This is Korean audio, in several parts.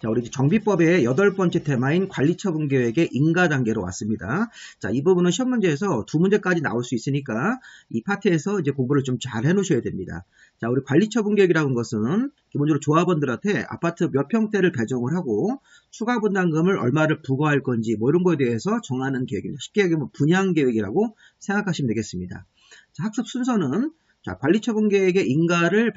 자, 우리 정비법의 8번째 테마인 관리처분계획의 인가 단계로 왔습니다. 자, 이 부분은 시험 문제에서 2문제까지 나올 수 있으니까 이 파트에서 이제 공부를 좀 잘 해놓으셔야 됩니다. 자, 우리 관리처분계획이라는 것은 기본적으로 조합원들한테 아파트 몇 평대를 배정을 하고 추가 분담금을 얼마를 부과할 건지 뭐 이런 거에 대해서 정하는 계획입니다. 쉽게 얘기하면 분양계획이라고 생각하시면 되겠습니다. 자, 학습 순서는 자, 관리처분계획의 인가를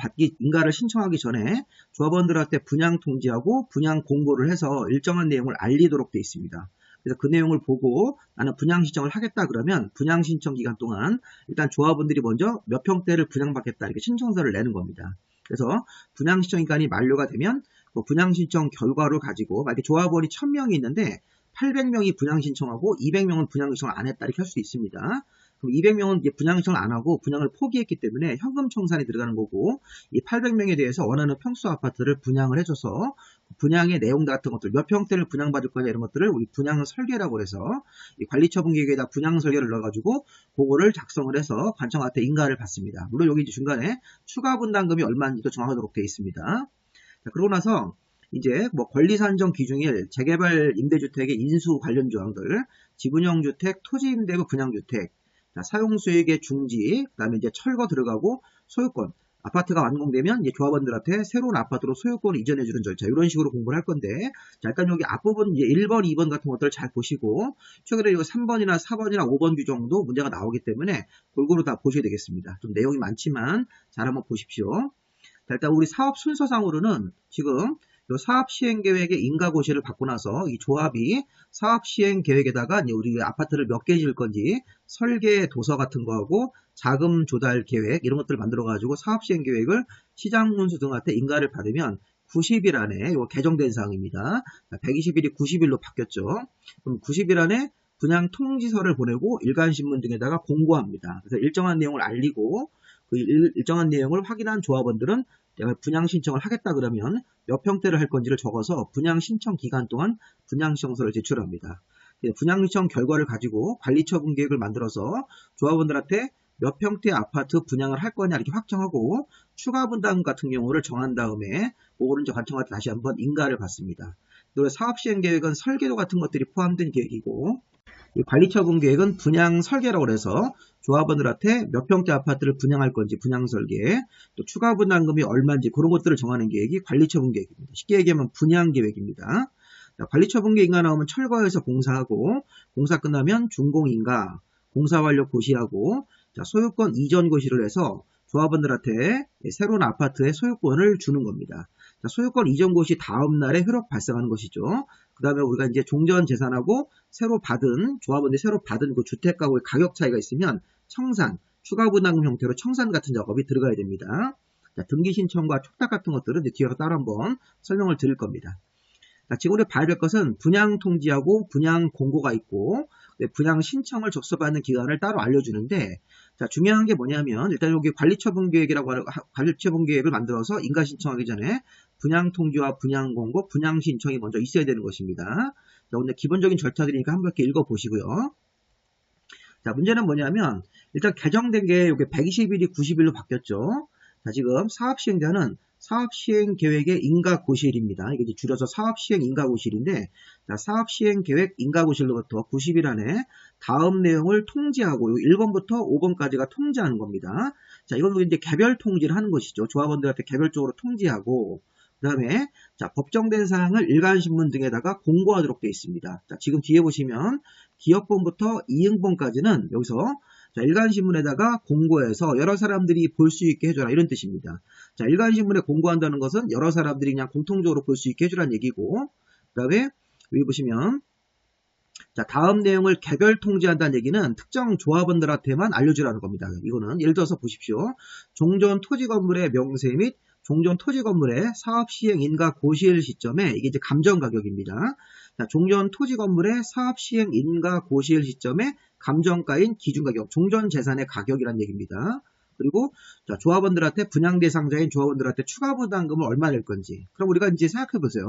신청하기 전에 조합원들한테 분양 통지하고 분양 공고를 해서 일정한 내용을 알리도록 되어 있습니다. 그래서 그 내용을 보고 나는 분양 신청을 하겠다 그러면 분양 신청 기간 동안 일단 조합원들이 먼저 몇 평대를 분양받겠다 이렇게 신청서를 내는 겁니다. 그래서 분양 신청 기간이 만료가 되면 그 분양 신청 결과를 가지고 만약에 조합원이 1000명이 있는데 800명이 분양 신청하고 200명은 분양 신청을 안 했다 이렇게 할 수도 있습니다. 그럼 200명은 이제 분양 신청을 안 하고 분양을 포기했기 때문에 현금 청산이 들어가는 거고 이 800명에 대해서 원하는 평수 아파트를 분양을 해줘서 분양의 내용 같은 것들 몇 평대를 분양받을 거냐 이런 것들을 우리 분양 설계라고 해서 이 관리처분계획에다 분양 설계를 넣어가지고 그거를 작성을 해서 관청한테 인가를 받습니다. 물론 여기 이제 중간에 추가 분담금이 얼마인지도 정하도록 되어 있습니다. 자, 그러고 나서 이제 뭐 권리 산정 기준일, 재개발 임대주택의 인수 관련 조항들, 지분형주택, 토지임대부 분양주택, 사용수익의 중지, 그 다음에 이제 철거 들어가고 소유권, 아파트가 완공되면 이제 조합원들한테 새로운 아파트로 소유권을 이전해주는 절차, 이런 식으로 공부를 할 건데, 자, 일단 여기 앞부분 이제 1번, 2번 같은 것들을 잘 보시고, 최근에 이거 3번이나 4번이나 5번 규정도 문제가 나오기 때문에 골고루 다 보셔야 되겠습니다. 좀 내용이 많지만 잘 한번 보십시오. 자, 일단 우리 사업 순서상으로는 지금 이 사업시행계획의 인가고시를 받고 나서 이 조합이 사업시행계획에다가 우리 아파트를 몇 개 지을 건지 설계 도서 같은 거하고 자금 조달 계획 이런 것들을 만들어 가지고 사업시행계획을 시장문수 등한테 인가를 받으면 90일 안에 이거 개정된 사항입니다. 120일이 90일로 바뀌었죠. 그럼 90일 안에 분양 통지서를 보내고 일간신문 등에다가 공고합니다. 그래서 일정한 내용을 알리고 그 일정한 내용을 확인한 조합원들은 내가 분양 신청을 하겠다 그러면 몇 평대를 할 건지를 적어서 분양 신청 기간 동안 분양 신청서를 제출합니다. 분양 신청 결과를 가지고 관리처분 계획을 만들어서 조합원들한테 몇 평대 아파트 분양을 할 거냐 이렇게 확정하고 추가 분담금 같은 경우를 정한 다음에 그거를 이제 관청한테 다시 한번 인가를 받습니다. 사업시행 계획은 설계도 같은 것들이 포함된 계획이고 이 관리처분 계획은 분양 설계라고 해서 조합원들한테 몇 평대 아파트를 분양할 건지 분양 설계, 또 추가 분담금이 얼마인지 그런 것들을 정하는 계획이 관리처분 계획입니다. 쉽게 얘기하면 분양 계획입니다. 관리처분 계획 인가 나오면 철거해서 공사하고 공사 끝나면 준공인가, 공사 완료 고시하고 소유권 이전 고시를 해서 조합원들한테 새로운 아파트의 소유권을 주는 겁니다. 소유권 이전 고시 다음 날에 효력 발생하는 것이죠. 그 다음에 우리가 이제 종전 재산하고 조합원들이 새로 받은 그 주택가구의 가격 차이가 있으면 청산, 추가 분담금 형태로 청산 같은 작업이 들어가야 됩니다. 등기 신청과 촉탁 같은 것들은 이제 뒤에서 따로 한번 설명을 드릴 겁니다. 지금 우리가 봐야 될 것은 분양 통지하고 분양 공고가 있고 분양 신청을 접수받는 기간을 따로 알려주는데 중요한 게 뭐냐면 일단 여기 관리처분 계획이라고 하는 관리처분 계획을 만들어서 인가 신청하기 전에 분양 통지와 분양 공고, 분양 신청이 먼저 있어야 되는 것입니다. 오늘 기본적인 절차들이니까 한 번 이렇게 읽어보시고요. 자, 문제는 뭐냐면 일단 개정된 게 여기 120일이 90일로 바뀌었죠. 자, 지금 사업시행자는 사업시행계획의 인가고시일입니다. 이게 줄여서 사업시행 인가고시일인데, 사업시행계획 인가고시일로부터 90일 안에 다음 내용을 통지하고 1번부터 5번까지가 통지하는 겁니다. 자, 이건 이제 개별 통지를 하는 것이죠. 조합원들한테 개별적으로 통지하고, 그 다음에 법정된 사항을 일간신문 등에다가 공고하도록 되어 있습니다. 자, 지금 뒤에 보시면 기업본부터 이응본까지는 여기서 일간신문에다가 공고해서 여러 사람들이 볼 수 있게 해줘라 이런 뜻입니다. 자, 일간신문에 공고한다는 것은 여러 사람들이 그냥 공통적으로 볼 수 있게 해주라는 얘기고, 그 다음에 여기 보시면 다음 내용을 개별 통지한다는 얘기는 특정 조합원들한테만 알려주라는 겁니다. 이거는 예를 들어서 보십시오. 종전 토지 건물의 명세 및 종전 토지 건물의 사업 시행 인가 고시일 시점에 이게 이제 감정 가격입니다. 종전 토지 건물의 사업 시행 인가 고시일 시점에 감정가인 기준 가격, 종전 재산의 가격이란 얘기입니다. 그리고 조합원들한테 분양 대상자인 조합원들한테 추가 분담금을 얼마 낼 건지. 그럼 우리가 이제 생각해 보세요.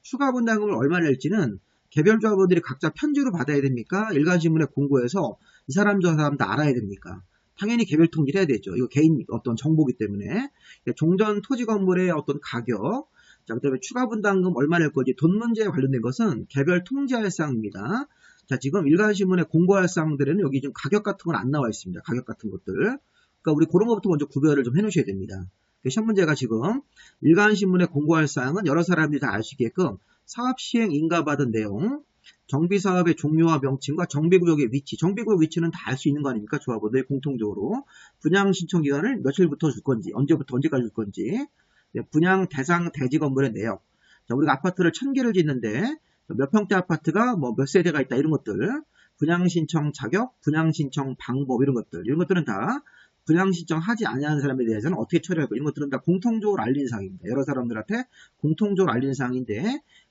추가 분담금을 얼마 낼지는 개별 조합원들이 각자 편지로 받아야 됩니까? 일간신문에 공고해서 이 사람 저 사람 다 알아야 됩니까? 당연히 개별 통지를 해야 되죠. 이거 개인 어떤 정보기 때문에. 종전 토지 건물의 어떤 가격, 자, 그 다음에 추가 분담금 얼마 낼 건지 돈 문제에 관련된 것은 개별 통지할 사항입니다. 자, 지금 일간신문에 공고할 사항들에는 여기 좀 가격 같은 건 안 나와 있습니다. 가격 같은 것들. 그러니까 우리 그런 것부터 먼저 구별을 좀 해놓으셔야 됩니다. 시험 문제가 지금 일간신문에 공고할 사항은 여러 사람들이 다 알 수 있게끔 사업시행 인가받은 내용, 정비사업의 종류와 명칭과 정비구역의 위치, 정비구역 위치는 다 알 수 있는 거 아닙니까? 조합원들 공통적으로. 분양 신청 기간을 며칠부터 줄 건지, 언제부터 언제까지 줄 건지, 분양 대상 대지 건물의 내역. 자, 우리가 아파트를 1000개를 짓는데 몇 평대 아파트가 뭐 몇 세대가 있다 이런 것들, 분양 신청 자격, 분양 신청 방법 이런 것들은 다 분양 신청하지 아니하는 사람에 대해서는 어떻게 처리할 거 이런 것들은 다 공통적으로 알리는 사항입니다. 여러 사람들한테 공통적으로 알리는 사항인데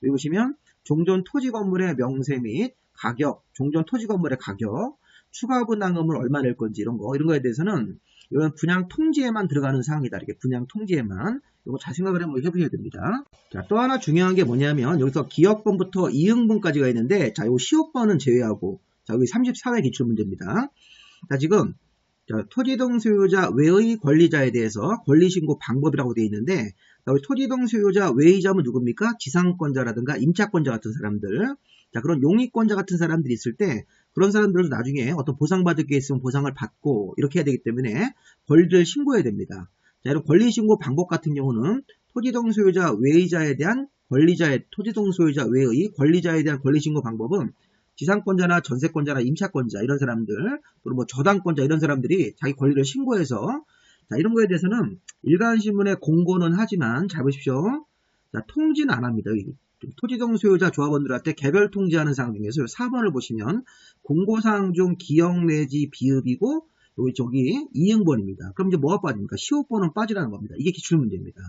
여기 보시면 종전 토지 건물의 명세 및 가격, 종전 토지 건물의 가격, 추가 분담금을 얼마 낼 건지 이런 거에 대해서는 이건 분양 통지에만 들어가는 사항이다. 이렇게 분양 통지에만 이거 잘 생각을 한번 해보셔야 됩니다. 자, 또 하나 중요한 게 뭐냐면 여기서 기억번부터 이응번까지가 있는데 자, 요 시효번은 제외하고 자, 여기 34회 기출문제입니다. 자, 지금 토지동 소유자 외의 권리자에 대해서 권리신고 방법이라고 되어 있는데 우리 토지동 소유자 외의자면 누굽니까? 지상권자라든가 임차권자 같은 사람들, 자, 그런 용의권자 같은 사람들이 있을 때 그런 사람들도 나중에 어떤 보상받을 게 있으면 보상을 받고 이렇게 해야 되기 때문에 권리를 신고해야 됩니다. 자, 이런 권리신고 방법 같은 경우는 토지동 소유자 외의자에 대한 토지동 소유자 외의 권리자에 대한 권리신고 방법은 지상권자나 전세권자나 임차권자 이런 사람들, 그리고 뭐 저당권자 이런 사람들이 자기 권리를 신고해서 자, 이런 거에 대해서는 일간신문에 공고는 하지만 잘 보십시오. 자, 통지는 안 합니다. 토지동 소유자 조합원들한테 개별 통지하는 사항 중에서 4번을 보시면 공고사항 중 기억 내지 비읍이고 저기 이응번입니다. 그럼 이제 뭐가 빠집니까? 시효번은 빠지라는 겁니다. 이게 기출문제입니다.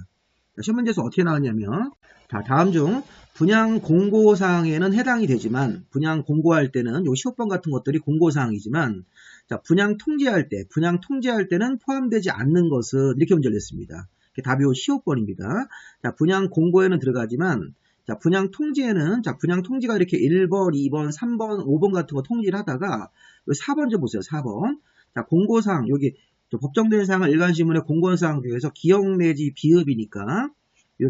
자, 시험 문제에서 어떻게 나왔냐면 자, 다음 중 분양 공고사항에는 해당이 되지만 분양 공고할 때는 요 시효번 같은 것들이 공고사항이지만 자, 분양 통지할 때는 포함되지 않는 것은 이렇게 문제를 냈습니다. 답이 요 시효번입니다. 자, 분양 공고에는 들어가지만 자, 분양 통지에는 분양 통지가 이렇게 1번, 2번, 3번, 5번 같은 거 통지를 하다가 4번 좀 보세요. 4번. 자, 공고사항 여기 법정된 사항을 일간신문의 공고사항 중에서 기억 내지 비읍이니까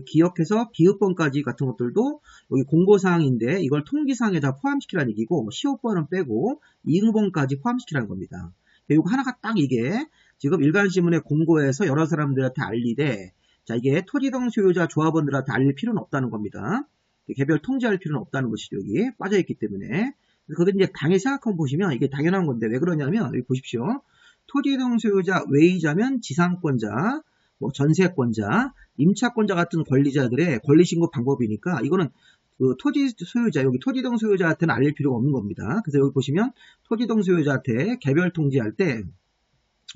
기억해서 비읍번까지 같은 것들도 여기 공고사항인데 이걸 통지사항에다 포함시키라는 얘기고 시효번은 빼고 이응번까지 포함시키라는 겁니다. 이거 하나가 딱 이게 지금 일간신문의 공고에서 여러 사람들한테 알리되 자, 이게 토지동 소유자 조합원들한테 알릴 필요는 없다는 겁니다. 개별 통지할 필요는 없다는 것이 여기 빠져있기 때문에 그게 이제 당연히 생각하면 보시면 이게 당연한 건데 왜 그러냐면 여기 보십시오. 토지동 소유자 외의자면 지상권자, 뭐 전세권자, 임차권자 같은 권리자들의 권리신고 방법이니까 이거는 그 토지 소유자, 여기 토지동 소유자한테는 알릴 필요가 없는 겁니다. 그래서 여기 보시면 토지동 소유자한테 개별 통지할 때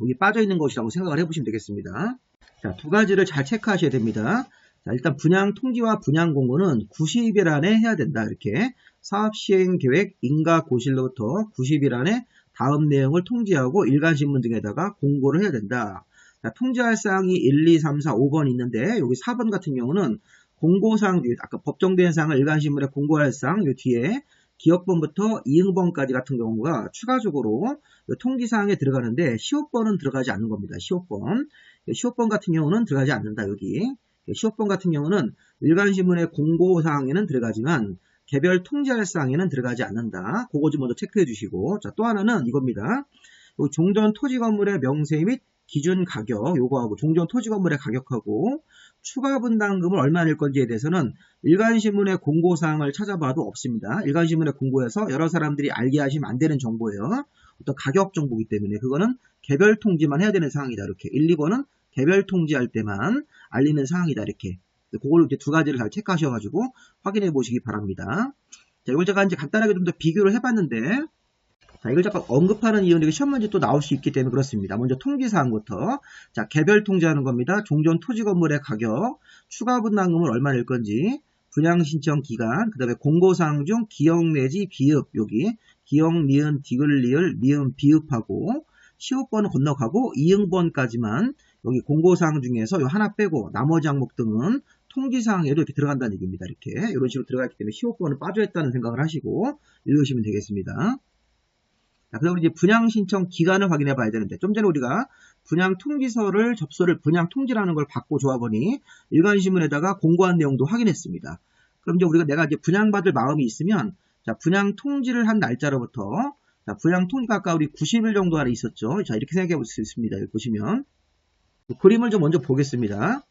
여기 빠져있는 것이라고 생각을 해보시면 되겠습니다. 자, 두 가지를 잘 체크하셔야 됩니다. 자, 일단 분양 통지와 분양 공고는 90일 안에 해야 된다. 이렇게 사업시행계획 인가고실로부터 90일 안에 다음 내용을 통지하고 일간신문 등에다가 공고를 해야 된다. 자, 통지할 사항이 1, 2, 3, 4, 5번 있는데 여기 4번 같은 경우는 공고사항 뒤에 아까 법정된 사항을 일간신문에 공고할 사항 요 뒤에 기억번부터 이응번까지 같은 경우가 추가적으로 통지사항에 들어가는데 시효번은 들어가지 않는 겁니다. 시효번 같은 경우는 들어가지 않는다. 여기 시효번 같은 경우는 일간신문의 공고사항에는 들어가지만 개별 통지할 사항에는 들어가지 않는다. 그거 좀 먼저 체크해 주시고 자, 또 하나는 이겁니다. 종전 토지 건물의 명세 및 기준 가격 요거하고 종전 토지 건물의 가격하고 추가 분담금을 얼마 낼 건지에 대해서는 일간신문의 공고사항을 찾아봐도 없습니다. 일간신문의 공고에서 여러 사람들이 알게 하시면 안 되는 정보예요. 어떤 가격 정보이기 때문에 그거는 개별 통지만 해야 되는 사항이다. 이렇게 1, 2번은 개별 통지할 때만 알리는 사항이다. 이렇게 그걸 이제 두 가지를 잘 체크하셔가지고 확인해 보시기 바랍니다. 자, 이걸 제가 이제 간단하게 좀 더 비교를 해봤는데 자, 이걸 잠깐 언급하는 이유는 시험 문제 또 나올 수 있기 때문에 그렇습니다. 먼저 통지사항부터 자, 개별 통지하는 겁니다. 종전 토지 건물의 가격, 추가 분담금을 얼마 낼 건지, 분양 신청 기간, 그 다음에 공고사항 중 기억 내지 비읍 여기 기억, 니은, 디귿, 리을, 미음, 비읍하고 시효번은 건너가고 이응번까지만 여기 공고사항 중에서 요 하나 빼고 나머지 항목 등은 통지사항에도 이렇게 들어간다는 얘기입니다. 이렇게 이런 식으로 들어갔기 때문에 시효번은 빠져있다는 생각을 하시고 읽으시면 되겠습니다. 자, 그다음 이제 분양 신청 기간을 확인해 봐야 되는데, 좀 전에 우리가 분양 통지서를 접수를 분양 통지라는 걸 받고 좋아보니 일간신문에다가 공고한 내용도 확인했습니다. 그럼 이제 내가 이제 분양받을 마음이 있으면, 자, 분양 통지를 한 날짜로부터, 자, 분양 통지가 아까 우리 90일 정도 안에 있었죠. 자, 이렇게 생각해 볼 수 있습니다. 여기 보시면. 그림을 좀 먼저 보겠습니다.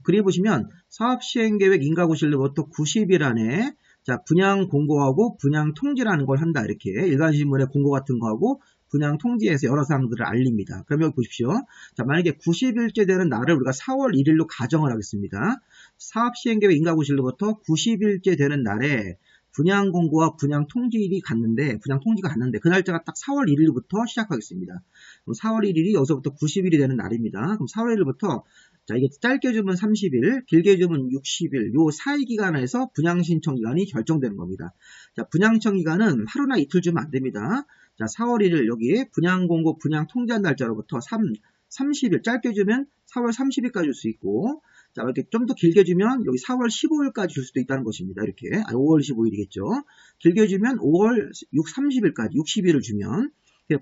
그림 보시면 사업시행계획 인가고시일로부터 90일 안에, 자, 분양 공고하고 분양 통지라는 걸 한다. 이렇게 일간신문에 공고 같은 거 하고 분양 통지에서 여러 사항들을 알립니다. 그럼 여기 보십시오. 자, 만약에 90일째 되는 날을 우리가 4월 1일로 가정을 하겠습니다. 사업시행계획 인가고시일로부터 90일째 되는 날에 분양 공고와 분양 통지일이 갔는데, 분양 통지가 갔는데, 그 날짜가 딱 4월 1일부터 시작하겠습니다. 그럼 4월 1일이 여기서부터 90일이 되는 날입니다. 그럼 4월 1일부터, 자, 이게 짧게 주면 30일, 길게 주면 60일, 요 사이 기간에서 분양 신청 기간이 결정되는 겁니다. 자, 분양 신청 기간은 하루나 이틀 주면 안 됩니다. 자, 4월 1일 여기 분양 공고, 분양 통지한 날짜로부터 30일, 짧게 주면 4월 30일까지 줄 수 있고, 자, 이렇게 좀 더 길게 주면 여기 4월 15일까지 줄 수도 있다는 것입니다. 이렇게. 5월 15일이겠죠. 길게 주면 5월 30일까지, 60일을 주면,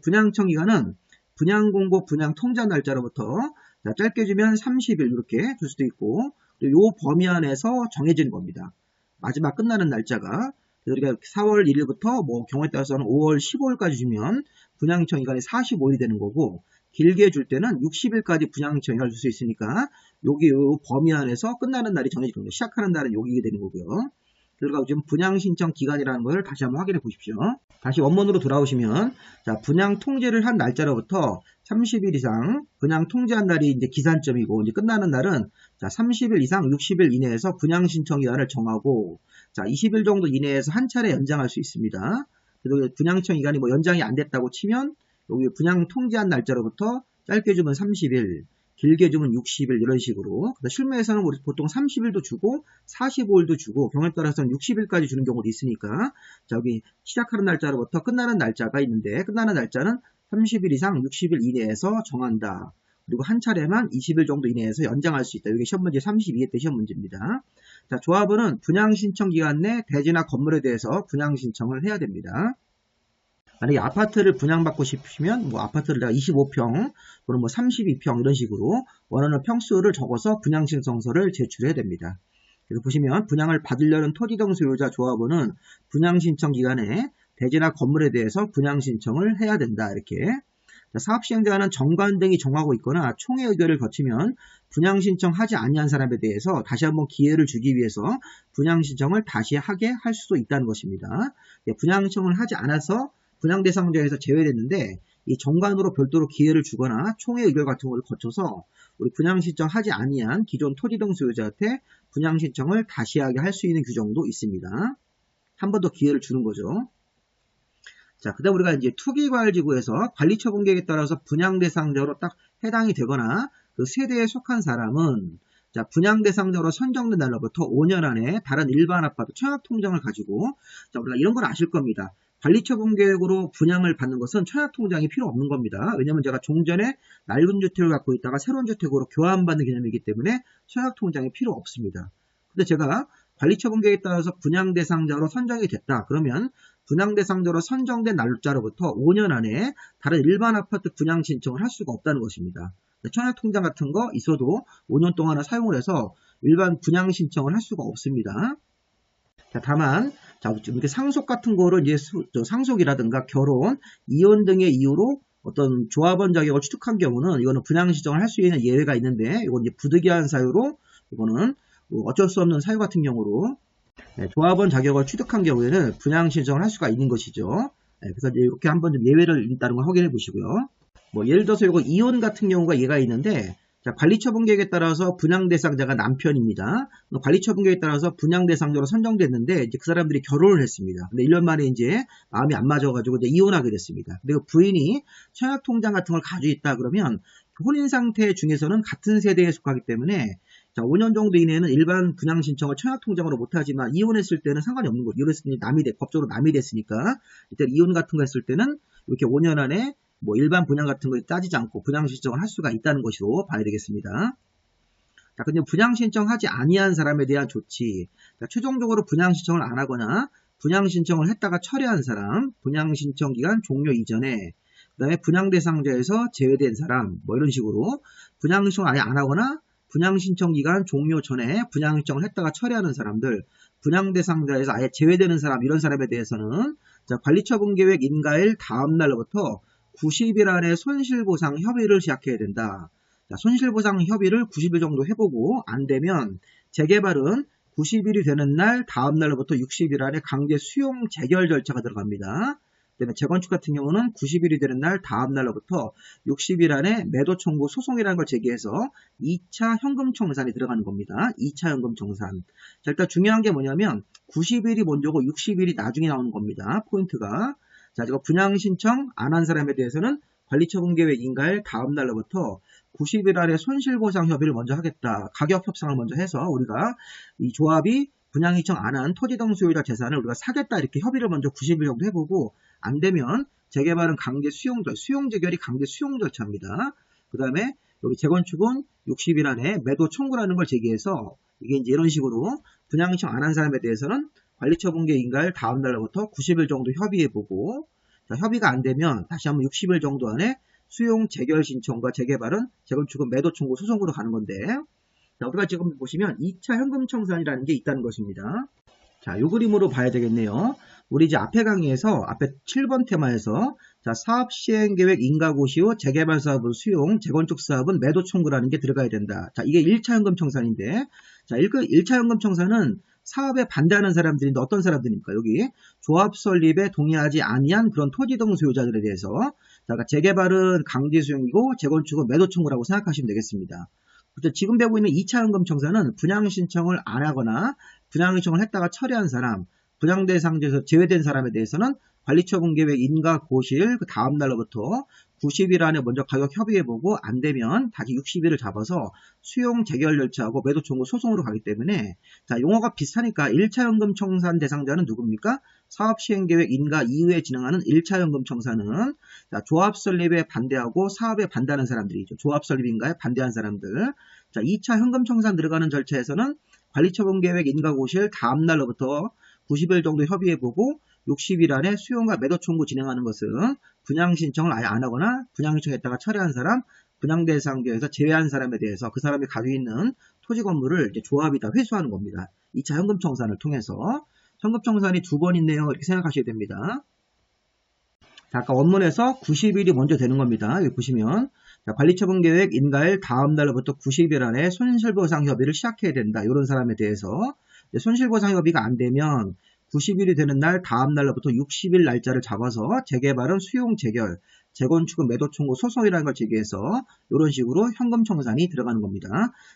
분양청 기간은 분양 공고, 분양 통지한 날짜로부터, 자, 짧게 주면 30일 이렇게 줄 수도 있고, 요 범위 안에서 정해진 겁니다. 마지막 끝나는 날짜가. 그래서 우리가 4월 1일부터 뭐 경우에 따라서는 5월 15일까지 주면 분양청 기간이 45일이 되는 거고, 길게 줄 때는 60일까지 분양신청을 줄 수 있으니까 여기 요 범위 안에서 끝나는 날이 정해질 겁니다. 시작하는 날은 여기게 되는 거고요. 그리고 지금 분양신청 기간이라는 걸 다시 한번 확인해 보십시오. 다시 원문으로 돌아오시면, 자, 분양 통지를 한 날짜로부터 30일 이상 분양 통지한 날이 이제 기산점이고, 이제 끝나는 날은, 자, 30일 이상 60일 이내에서 분양신청 기간을 정하고, 자, 20일 정도 이내에서 한 차례 연장할 수 있습니다. 그리고 분양신청 기간이 뭐 연장이 안 됐다고 치면 여기 분양 통지한 날짜로부터 짧게 주면 30일, 길게 주면 60일 이런 식으로. 실무에서는 우리 보통 30일도 주고 45일도 주고 경우에 따라서는 60일까지 주는 경우도 있으니까, 자, 여기 시작하는 날짜로부터 끝나는 날짜가 있는데 끝나는 날짜는 30일 이상 60일 이내에서 정한다. 그리고 한 차례만 20일 정도 이내에서 연장할 수 있다. 이게 시험 문제 32회 때 시험 문제입니다. 자, 조합원은 분양 신청 기간 내 대지나 건물에 대해서 분양 신청을 해야 됩니다. 만약에 아파트를 분양받고 싶으면 뭐 아파트를 내가 25평 또는 뭐 32평 이런 식으로 원하는 평수를 적어서 분양신청서를 제출해야 됩니다. 그래서 보시면 분양을 받으려는 토지 등 소유자 조합원은 분양신청 기간에 대지나 건물에 대해서 분양신청을 해야 된다. 이렇게. 사업시행자는 정관 등이 정하고 있거나 총회 의결을 거치면 분양신청하지 아니한 사람에 대해서 다시 한번 기회를 주기 위해서 분양신청을 다시 하게 할 수도 있다는 것입니다. 분양신청을 하지 않아서 분양 대상자에서 제외됐는데 이 정관으로 별도로 기회를 주거나 총회 의결 같은 걸 거쳐서 우리 분양 신청하지 아니한 기존 토지 등 소유자한테 분양 신청을 다시 하게 할 수 있는 규정도 있습니다. 한 번 더 기회를 주는 거죠. 자, 그다음 우리가 이제 투기과열지구에서 관리처분계획에 따라서 분양 대상자로 딱 해당이 되거나 그 세대에 속한 사람은, 자, 분양 대상자로 선정된 날로부터 5년 안에 다른 일반 아파트 청약통장을 가지고, 자, 우리가 이런 걸 아실 겁니다. 관리처분계획으로 분양을 받는 것은 청약통장이 필요 없는 겁니다. 왜냐하면 제가 종전에 낡은 주택을 갖고 있다가 새로운 주택으로 교환받는 개념이기 때문에 청약통장이 필요 없습니다. 근데 제가 관리처분계획에 따라서 분양 대상자로 선정이 됐다. 그러면 분양 대상자로 선정된 날짜로부터 5년 안에 다른 일반 아파트 분양 신청을 할 수가 없다는 것입니다. 청약통장 같은 거 있어도 5년 동안은 사용을 해서 일반 분양 신청을 할 수가 없습니다. 자, 다만, 자, 이렇게 상속 같은 거를 이제 상속이라든가 결혼, 이혼 등의 이유로 어떤 조합원 자격을 취득한 경우는 이거는 분양 신청을 할 수 있는 예외가 있는데, 이건 이제 부득이한 사유로, 이거는 어쩔 수 없는 사유 같은 경우로, 조합원 자격을 취득한 경우에는 분양 신청을 할 수가 있는 것이죠. 그래서 이제 이렇게 한번 좀 예외를 있다는 걸 확인해 보시고요. 뭐 예를 들어서 이거 이혼 같은 경우가 예가 있는데, 자, 관리처분계획에 따라서 분양 대상자가 남편입니다. 관리처분계획에 따라서 분양 대상자로 선정됐는데 이제 그 사람들이 결혼을 했습니다. 근데 1년 만에 이제 마음이 안 맞아가지고 이제 이혼하게 됐습니다. 근데 그 부인이 청약통장 같은 걸 가지고 있다 그러면 혼인 상태 중에서는 같은 세대에 속하기 때문에, 자, 5년 정도 이내에는 일반 분양 신청을 청약통장으로 못하지만 이혼했을 때는 상관이 없는 거죠. 이혼했으니 법적으로 남이 됐으니까 이때 이혼 같은 거 했을 때는 이렇게 5년 안에 뭐 일반 분양 같은 거 따지지 않고 분양 신청을 할 수가 있다는 것으로 봐야 되겠습니다. 자, 근데 분양 신청하지 아니한 사람에 대한 조치. 자, 최종적으로 분양 신청을 안 하거나 분양 신청을 했다가 철회한 사람, 분양 신청 기간 종료 이전에, 그 다음에 분양 대상자에서 제외된 사람, 뭐 이런 식으로 분양 신청을 아예 안 하거나 분양 신청 기간 종료 전에 분양 신청을 했다가 철회하는 사람들, 분양 대상자에서 아예 제외되는 사람, 이런 사람에 대해서는 자, 관리처분 계획 인가일 다음 날로부터 90일 안에 손실보상 협의를 시작해야 된다. 자, 손실보상 협의를 90일 정도 해보고 안 되면 재개발은 90일이 되는 날 다음 날로부터 60일 안에 강제 수용 재결 절차가 들어갑니다. 그다음에 재건축 같은 경우는 90일이 되는 날 다음 날로부터 60일 안에 매도 청구 소송이라는 걸 제기해서 2차 현금 청산이 들어가는 겁니다. 2차 현금 청산. 자, 일단 중요한 게 뭐냐면 90일이 먼저고 60일이 나중에 나오는 겁니다. 포인트가. 자, 이거 분양 신청 안 한 사람에 대해서는 관리처분 계획 인가일 다음 날로부터 90일 안에 손실보상 협의를 먼저 하겠다. 가격 협상을 먼저 해서 우리가 이 조합이 분양 신청 안 한 토지 등 소유자 재산을 우리가 사겠다 이렇게 협의를 먼저 90일 정도 해보고 안 되면 재개발은 강제 수용 재결이 강제 수용 절차입니다. 그 다음에 여기 재건축은 60일 안에 매도 청구라는 걸 제기해서 이게 이제 이런 식으로 분양 신청 안 한 사람에 대해서는 관리처분계 인가일 다음 날로부터 90일 정도 협의해보고 자, 협의가 안 되면 다시 한번 60일 정도 안에 수용 재결 신청과 재개발은 재건축은 매도 청구 소송으로 가는 건데 자, 우리가 지금 보시면 2차 현금 청산이라는 게 있다는 것입니다. 자, 요 그림으로 봐야 되겠네요. 우리 이제 앞에 강의에서 앞에 7번 테마에서 자, 사업 시행 계획 인가고 시후 재개발 사업은 수용, 재건축 사업은 매도 청구라는 게 들어가야 된다. 자, 이게 1차 현금 청산인데 자, 1차 현금 청산은 사업에 반대하는 사람들인데 어떤 사람들입니까? 여기 조합 설립에 동의하지 아니한 그런 토지 등 소유자들에 대해서 자, 그러니까 재개발은 강제 수용이고 재건축은 매도 청구라고 생각하시면 되겠습니다. 지금 배우고 있는 2차 현금 청산은 분양 신청을 안 하거나 분양 신청을 했다가 철회한 사람, 분양 대상자에서 제외된 사람에 대해서는 관리처분 계획 인가 고시일 그 다음 날로부터 90일 안에 먼저 가격 협의해보고 안 되면 다시 60일을 잡아서 수용 재결 절차하고 매도 청구 소송으로 가기 때문에 자, 용어가 비슷하니까 1차 현금 청산 대상자는 누굽니까? 사업 시행 계획 인가 이후에 진행하는 1차 현금 청산은 자, 조합 설립에 반대하고 사업에 반대하는 사람들이죠. 조합 설립 인가에 반대하는 사람들. 자, 2차 현금 청산 들어가는 절차에서는 관리처분 계획 인가 고시일 다음 날로부터 90일 정도 협의해보고 60일 안에 수용과 매도 청구 진행하는 것은 분양 신청을 아예 안 하거나 분양 신청했다가 철회한 사람, 분양 대상자에서 제외한 사람에 대해서 그 사람이 가지고 있는 토지 건물을 이제 조합이 다 회수하는 겁니다. 2차 현금 청산을 통해서 현금 청산이 두 번 있네요. 이렇게 생각하셔야 됩니다. 자, 아까 원문에서 90일이 먼저 되는 겁니다. 여기 보시면 자, 관리처분 계획 인가일 다음 날로부터 90일 안에 손실보상 협의를 시작해야 된다. 이런 사람에 대해서 손실보상 협의가 안 되면 90일이 되는 날 다음 날로부터 60일 날짜를 잡아서 재개발은 수용 재결, 재건축은 매도 청구 소송이라는 걸 제기해서 이런 식으로 현금 청산이 들어가는 겁니다.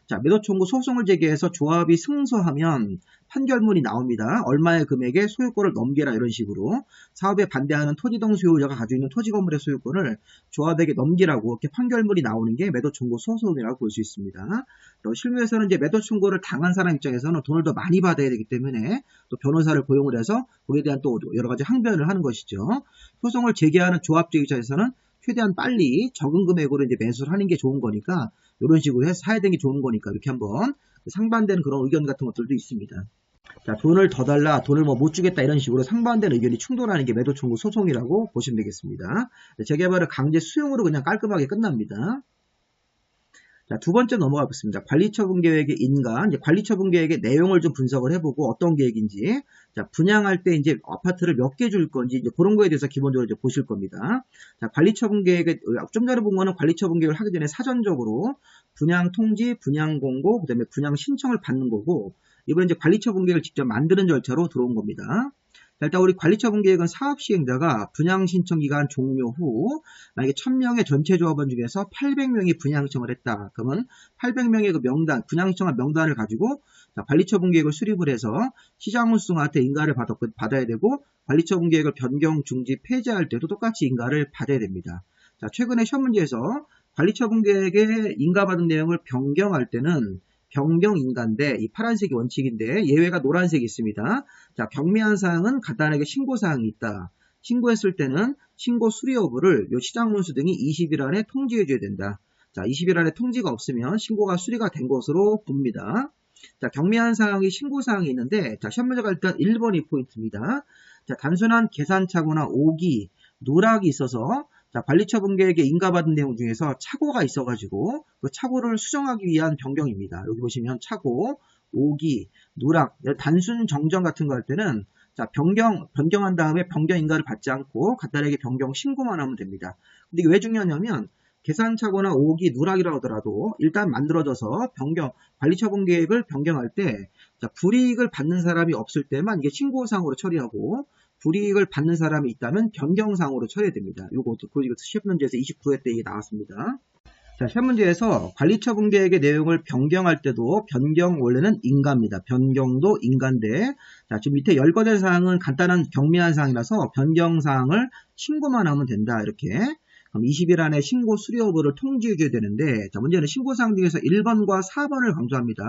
자, 매도 청구 소송을 제기해서 조합이 승소하면 판결문이 나옵니다. 얼마의 금액에 소유권을 넘겨라 이런 식으로 사업에 반대하는 토지 등 소유자가 가지고 있는 토지 건물의 소유권을 조합에게 넘기라고 이렇게 판결문이 나오는 게 매도 청구 소송이라고 볼 수 있습니다. 또 실무에서는 이제 매도 청구를 당한 사람 입장에서는 돈을 더 많이 받아야 되기 때문에 또 변호사를 고용을 해서 거기에 대한 또 여러 가지 항변을 하는 것이죠. 소송을 제기하는 조합적 입장에서는 최대한 빨리 적은 금액으로 이제 매수를 하는 게 좋은 거니까 이런 식으로 해서 사야 되는 게 좋은 거니까 이렇게 한번 상반되는 그런 의견 같은 것들도 있습니다. 자, 돈을 더 달라, 돈을 뭐 못 주겠다 이런 식으로 상반된 의견이 충돌하는 게 매도 청구 소송이라고 보시면 되겠습니다. 재개발은 강제 수용으로 그냥 깔끔하게 끝납니다. 자, 두 번째 넘어가 보겠습니다. 관리처분 계획의 인가, 이제 관리처분 계획의 내용을 좀 분석을 해보고 어떤 계획인지, 자, 분양할 때 이제 아파트를 몇 개 줄 건지, 이제 그런 거에 대해서 기본적으로 이제 보실 겁니다. 자, 관리처분 계획의, 좀 전에 본 거는 관리처분 계획을 하기 전에 사전적으로 분양 통지, 분양 공고, 그 다음에 분양 신청을 받는 거고, 이번에 이제 관리처분 계획을 직접 만드는 절차로 들어온 겁니다. 일단 우리 관리처분 계획은 사업 시행자가 분양 신청 기간 종료 후 만약에 1000명의 전체 조합원 중에서 800명이 분양 신청을 했다. 그러면 800명의 그 명단, 분양 신청한 명단을 가지고 관리처분 계획을 수립을 해서 시장운수한테 인가를 받아야 되고 관리처분 계획을 변경, 중지, 폐지할 때도 똑같이 인가를 받아야 됩니다. 자, 최근에 시험 문제에서 관리처분 계획에 인가받은 내용을 변경할 때는 변경 인가인데 이 파란색이 원칙인데 예외가 노란색이 있습니다. 자, 경미한 사항은 간단하게 신고사항이 있다. 신고했을 때는 신고 수리 여부를 요 시장문수 등이 20일 안에 통지해 줘야 된다. 자, 20일 안에 통지가 없으면 신고가 수리가 된 것으로 봅니다. 자, 경미한 사항이 신고사항이 있는데, 자, 시험 문제가 일단 1번이 포인트입니다. 자, 단순한 계산착오나 오기, 누락이 있어서, 자, 관리처분계획에 인가받은 내용 중에서 착오가 있어가지고, 그 착오를 수정하기 위한 변경입니다. 여기 보시면 착오, 오기, 누락, 단순 정정 같은 거 할 때는, 자, 변경한 다음에 변경 인가를 받지 않고 간단하게 변경 신고만 하면 됩니다. 근데 이게 왜 중요하냐면, 계산착오나 오기, 누락이라 하더라도 일단 만들어져서 관리처분 계획을 변경할 때, 자, 불이익을 받는 사람이 없을 때만 이게 신고사항으로 처리하고, 불이익을 받는 사람이 있다면 변경사항으로 처리됩니다. 이거 시험 문제에서 29회 때 이게 나왔습니다. 자, 시험 문제에서 관리처분 계획의 내용을 변경할 때도 변경 원래는 인가입니다. 변경도 인가인데, 자, 지금 밑에 열거된 사항은 간단한 경미한 사항이라서 변경사항을 신고만 하면 된다. 이렇게. 그럼 20일 안에 신고 수료 여부를 통지해 줘야 되는데, 자, 문제는 신고사항 중에서 1번과 4번을 강조합니다.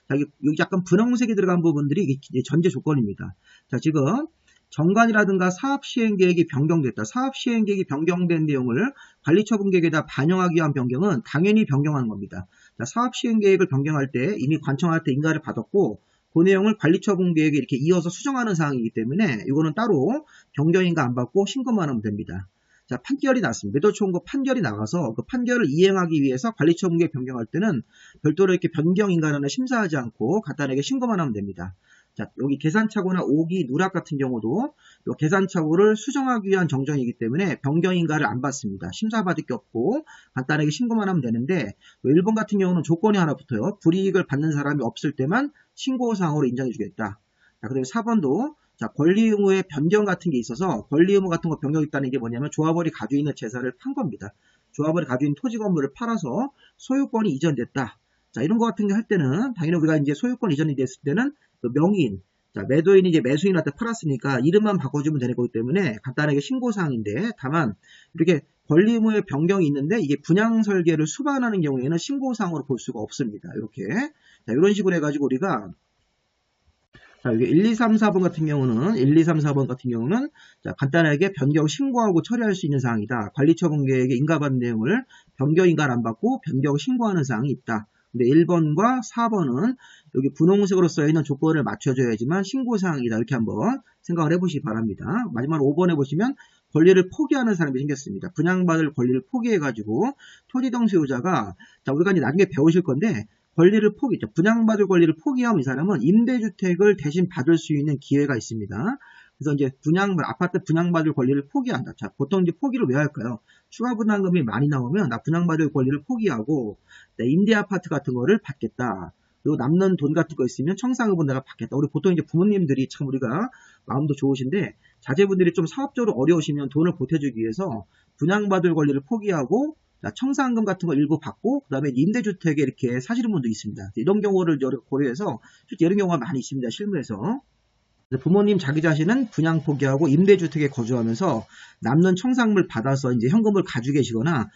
자, 여기 약간 분홍색이 들어간 부분들이 이게 전제 조건입니다. 자, 지금 정관이라든가 사업시행계획이 변경됐다. 사업시행계획이 변경된 내용을 관리처분계획에다 반영하기 위한 변경은 당연히 변경하는 겁니다. 자, 사업시행계획을 변경할 때 이미 관청할 때 인가를 받았고, 그 내용을 관리처분계획에 이렇게 이어서 수정하는 사항이기 때문에 이거는 따로 변경인가 안 받고 신고만 하면 됩니다. 자, 판결이 났습니다. 매도청구 판결이 나가서 그 판결을 이행하기 위해서 관리처분계획 변경할 때는 별도로 이렇게 변경인가는 심사하지 않고 간단하게 신고만 하면 됩니다. 자, 여기 계산착오나 오기, 누락 같은 경우도 이 계산착오를 수정하기 위한 정정이기 때문에 변경인가를 안 받습니다. 심사받을 게 없고 간단하게 신고만 하면 되는데, 1번 같은 경우는 조건이 하나 붙어요. 불이익을 받는 사람이 없을 때만 신고사항으로 인정해 주겠다. 자, 그다음에 4번도 자, 권리 의무의 변경 같은 게 있어서 권리 의무 같은 거 변경했다는 게 뭐냐면 조합원이 가지고 있는 재산을 판 겁니다. 조합원이 가지고 있는 토지 건물을 팔아서 소유권이 이전됐다. 자, 이런 거 같은 거 할 때는 당연히 우리가 이제 소유권 이전이 됐을 때는 그 명의인, 자, 매도인이 이제 매수인한테 팔았으니까 이름만 바꿔주면 되는 거기 때문에 간단하게 신고사항인데, 다만 이렇게 권리 의무의 변경이 있는데 이게 분양 설계를 수반하는 경우에는 신고사항으로 볼 수가 없습니다. 이렇게. 자, 이런 식으로 해가지고 우리가 자, 여기 1, 2, 3, 4번 같은 경우는 자, 간단하게 변경 신고하고 처리할 수 있는 사항이다. 관리처분계획에 인가받은 내용을 변경 인가를 안 받고 변경 신고하는 사항이 있다. 근데 1번과 4번은 여기 분홍색으로 써있는 조건을 맞춰줘야지만 신고사항이다. 이렇게 한번 생각을 해보시기 바랍니다. 마지막으로 5번에 보시면 권리를 포기하는 사람이 생겼습니다. 분양받을 권리를 포기해가지고 토지동 소유자가, 자, 우리가 이제 나중에 배우실 건데, 권리를 분양받을 권리를 포기하면 이 사람은 임대주택을 대신 받을 수 있는 기회가 있습니다. 그래서 이제 아파트 분양받을 권리를 포기한다. 자, 보통 이제 포기를 왜 할까요? 추가 분담금이 많이 나오면 나 분양받을 권리를 포기하고 임대 아파트 같은 거를 받겠다. 그리고 남는 돈 같은 거 있으면 청산금은 내가 받겠다. 우리 보통 이제 부모님들이 참 우리가 마음도 좋으신데, 자제분들이 좀 사업적으로 어려우시면 돈을 보태주기 위해서 분양받을 권리를 포기하고 청산금 같은 거 일부 받고 그 다음에 임대주택에 이렇게 사시는 분도 있습니다. 이런 경우를 고려해서 실제 이런 경우가 많이 있습니다. 실무에서. 부모님 자기 자신은 분양 포기하고 임대주택에 거주하면서 남는 청산금을 받아서 이제 현금을 가지고 계시거나